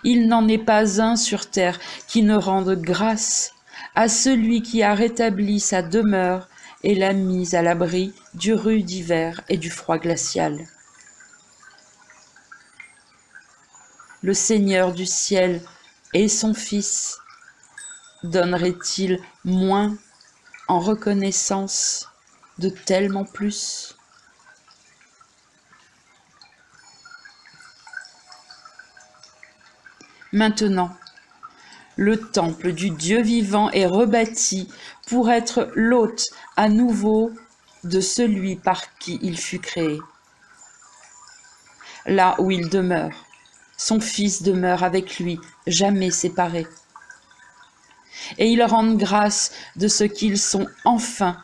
Il n'en est pas un sur terre qui ne rende grâce à celui qui a rétabli sa demeure et l'a mise à l'abri du rude hiver et du froid glacial. Le Seigneur du ciel et son Fils donnerait-il moins en reconnaissance de tellement plus? Maintenant, le temple du Dieu vivant est rebâti pour être l'hôte à nouveau de celui par qui il fut créé. Là où il demeure, son Fils demeure avec lui, jamais séparés. Et ils rendent grâce de ce qu'ils sont enfin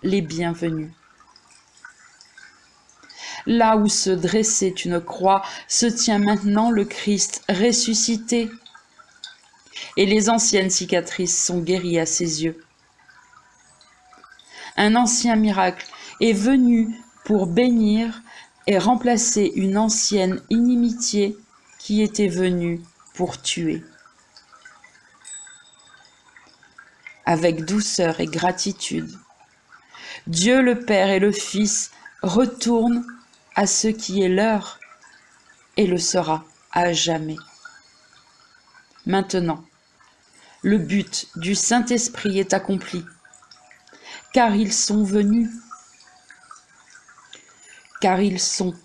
les bienvenus. Là où se dressait une croix, se tient maintenant le Christ ressuscité. Et les anciennes cicatrices sont guéries à ses yeux. Un ancien miracle est venu pour bénir et remplacer une ancienne inimitié qui était venue pour tuer. Avec douceur et gratitude, Dieu le Père et le Fils retournent à ce qui est leur et le sera à jamais. Maintenant, le but du Saint-Esprit est accompli, car ils sont venus, car ils sont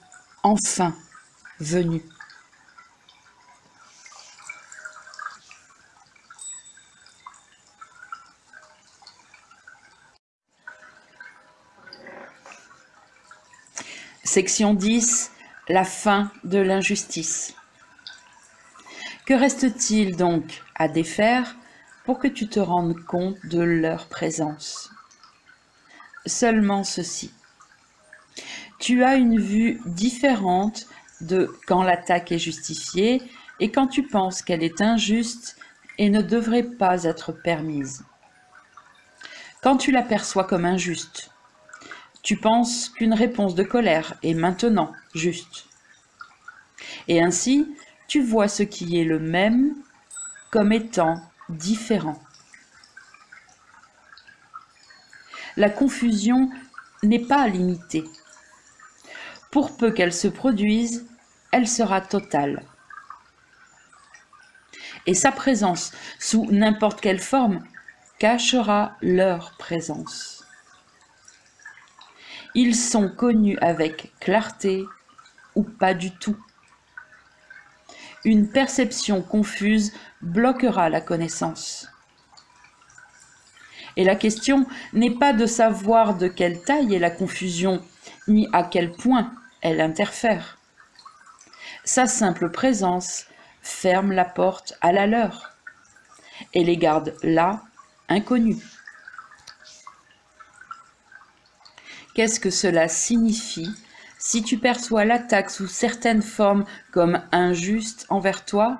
enfin venus. Section 10. La fin de l'injustice. Que reste-t-il donc à défaire pour que tu te rendes compte de leur présence? Seulement ceci. Tu as une vue différente de quand l'attaque est justifiée et quand tu penses qu'elle est injuste et ne devrait pas être permise. Quand tu l'aperçois comme injuste, tu penses qu'une réponse de colère est maintenant juste. Et ainsi, tu vois ce qui est le même comme étant différent. La confusion n'est pas limitée. Pour peu qu'elle se produise, elle sera totale. Et sa présence, sous n'importe quelle forme, cachera leur présence. Ils sont connus avec clarté ou pas du tout. Une perception confuse bloquera la connaissance. Et la question n'est pas de savoir de quelle taille est la confusion, ni à quel point elle interfère. Sa simple présence ferme la porte à la leur et les garde là, inconnus. Qu'est-ce que cela signifie si tu perçois l'attaque sous certaines formes comme injuste envers toi?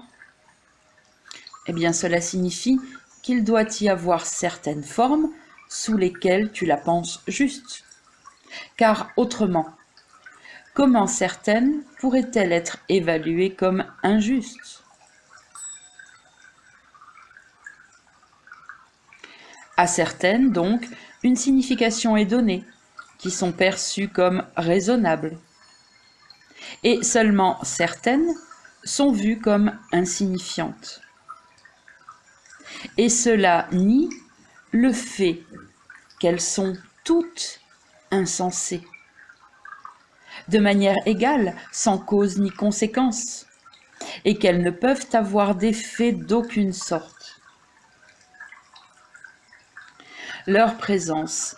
Eh bien, cela signifie qu'il doit y avoir certaines formes sous lesquelles tu la penses juste. Car autrement, comment certaines pourraient-elles être évaluées comme injustes? À certaines, donc, une signification est donnée, qui sont perçues comme raisonnables. Et seulement certaines sont vues comme insignifiantes. Et cela nie le fait qu'elles sont toutes insensées, de manière égale, sans cause ni conséquence, et qu'elles ne peuvent avoir d'effet d'aucune sorte. Leur présence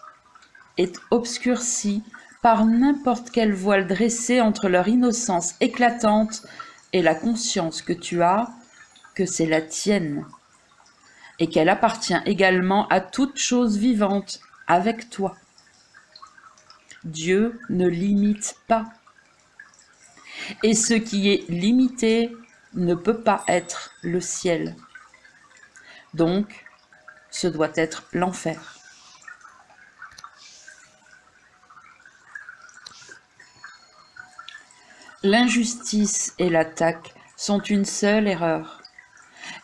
est obscurcie par n'importe quel voile dressé entre leur innocence éclatante et la conscience que tu as que c'est la tienne, et qu'elle appartient également à toute chose vivante avec toi. Dieu ne limite pas. Et ce qui est limité ne peut pas être le ciel. Donc, ce doit être l'enfer. L'injustice et l'attaque sont une seule erreur,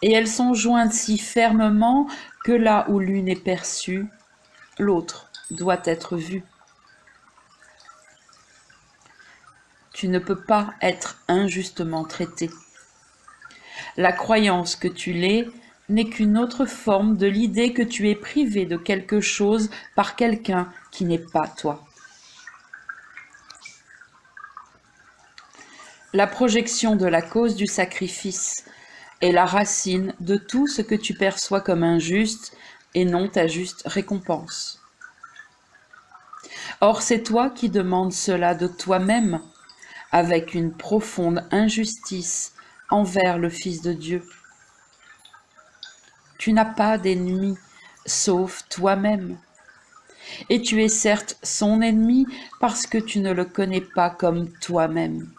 et elles sont jointes si fermement que là où l'une est perçue, l'autre doit être vue. Tu ne peux pas être injustement traité. La croyance que tu l'es n'est qu'une autre forme de l'idée que tu es privé de quelque chose par quelqu'un qui n'est pas toi. La projection de la cause du sacrifice est la racine de tout ce que tu perçois comme injuste et non ta juste récompense. Or, c'est toi qui demandes cela de toi-même, avec une profonde injustice envers le Fils de Dieu. Tu n'as pas d'ennemi, sauf toi-même. Et tu es certes son ennemi parce que tu ne le connais pas comme toi-même.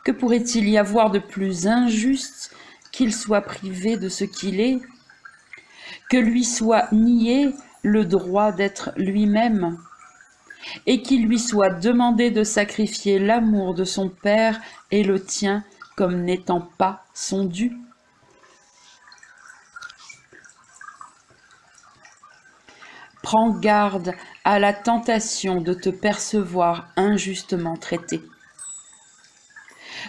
Que pourrait-il y avoir de plus injuste qu'il soit privé de ce qu'il est, que lui soit nié le droit d'être lui-même, et qu'il lui soit demandé de sacrifier l'amour de son Père et le tien comme n'étant pas son dû? Prends garde à la tentation de te percevoir injustement traité.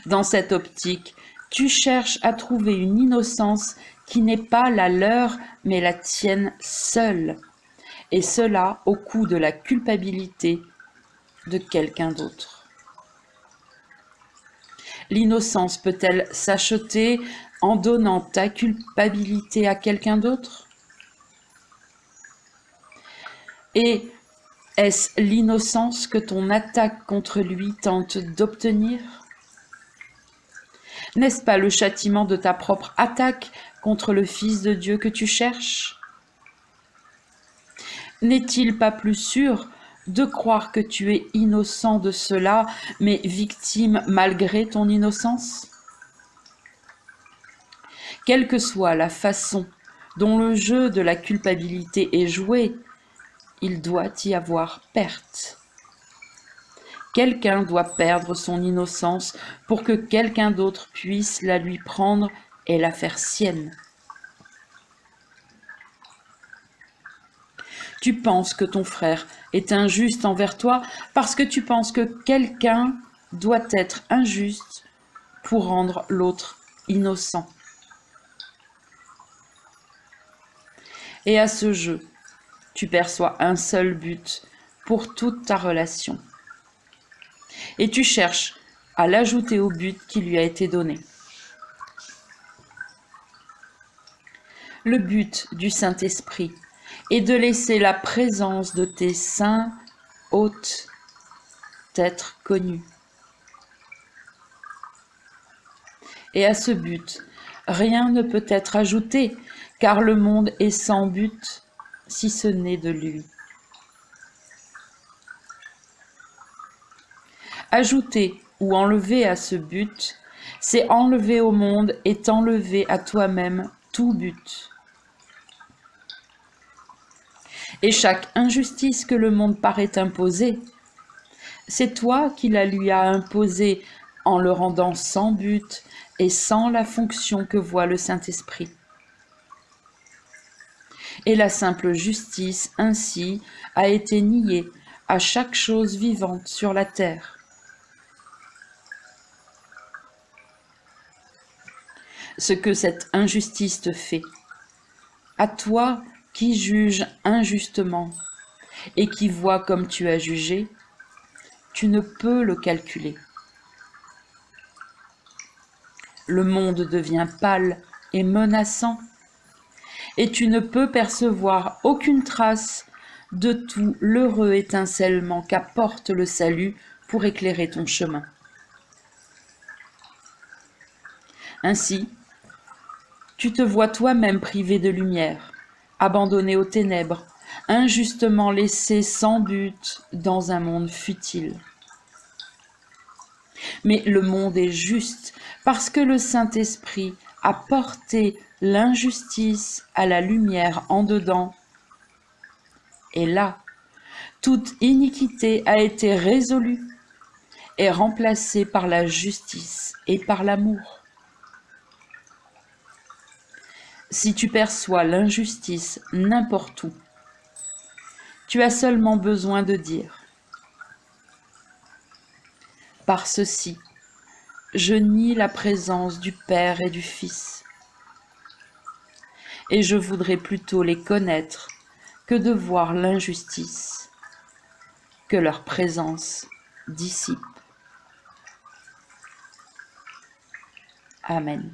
Dans cette optique, tu cherches à trouver une innocence qui n'est pas la leur, mais la tienne seule, et cela au coût de la culpabilité de quelqu'un d'autre. L'innocence peut-elle s'acheter en donnant ta culpabilité à quelqu'un d'autre? Et est-ce l'innocence que ton attaque contre lui tente d'obtenir? N'est-ce pas le châtiment de ta propre attaque contre le Fils de Dieu que tu cherches? N'est-il pas plus sûr de croire que tu es innocent de cela, mais victime malgré ton innocence? Quelle que soit la façon dont le jeu de la culpabilité est joué, il doit y avoir perte. Quelqu'un doit perdre son innocence pour que quelqu'un d'autre puisse la lui prendre et la faire sienne. Tu penses que ton frère est injuste envers toi parce que tu penses que quelqu'un doit être injuste pour rendre l'autre innocent. Et à ce jeu, tu perçois un seul but pour toute ta relation. Et tu cherches à l'ajouter au but qui lui a été donné. Le but du Saint-Esprit est de laisser la présence de tes saints hôtes t'être connue. Et à ce but, rien ne peut être ajouté, car le monde est sans but, si ce n'est de lui. Ajouter ou enlever à ce but, c'est enlever au monde et t'enlever à toi-même tout but. Et chaque injustice que le monde paraît imposer, c'est toi qui la lui as imposée en le rendant sans but et sans la fonction que voit le Saint-Esprit. Et la simple justice, ainsi, a été niée à chaque chose vivante sur la terre. Ce que cette injustice te fait, à toi qui juges injustement et qui vois comme tu as jugé, tu ne peux le calculer. Le monde devient pâle et menaçant, et tu ne peux percevoir aucune trace de tout l'heureux étincellement qu'apporte le salut pour éclairer ton chemin. Ainsi, tu te vois toi-même privé de lumière, abandonné aux ténèbres, injustement laissé sans but dans un monde futile. Mais le monde est juste parce que le Saint-Esprit a porté l'injustice à la lumière en dedans. Et là, toute iniquité a été résolue et remplacée par la justice et par l'amour. Si tu perçois l'injustice n'importe où, tu as seulement besoin de dire: par ceci, je nie la présence du Père et du Fils, et je voudrais plutôt les connaître que de voir l'injustice que leur présence dissipe. Amen.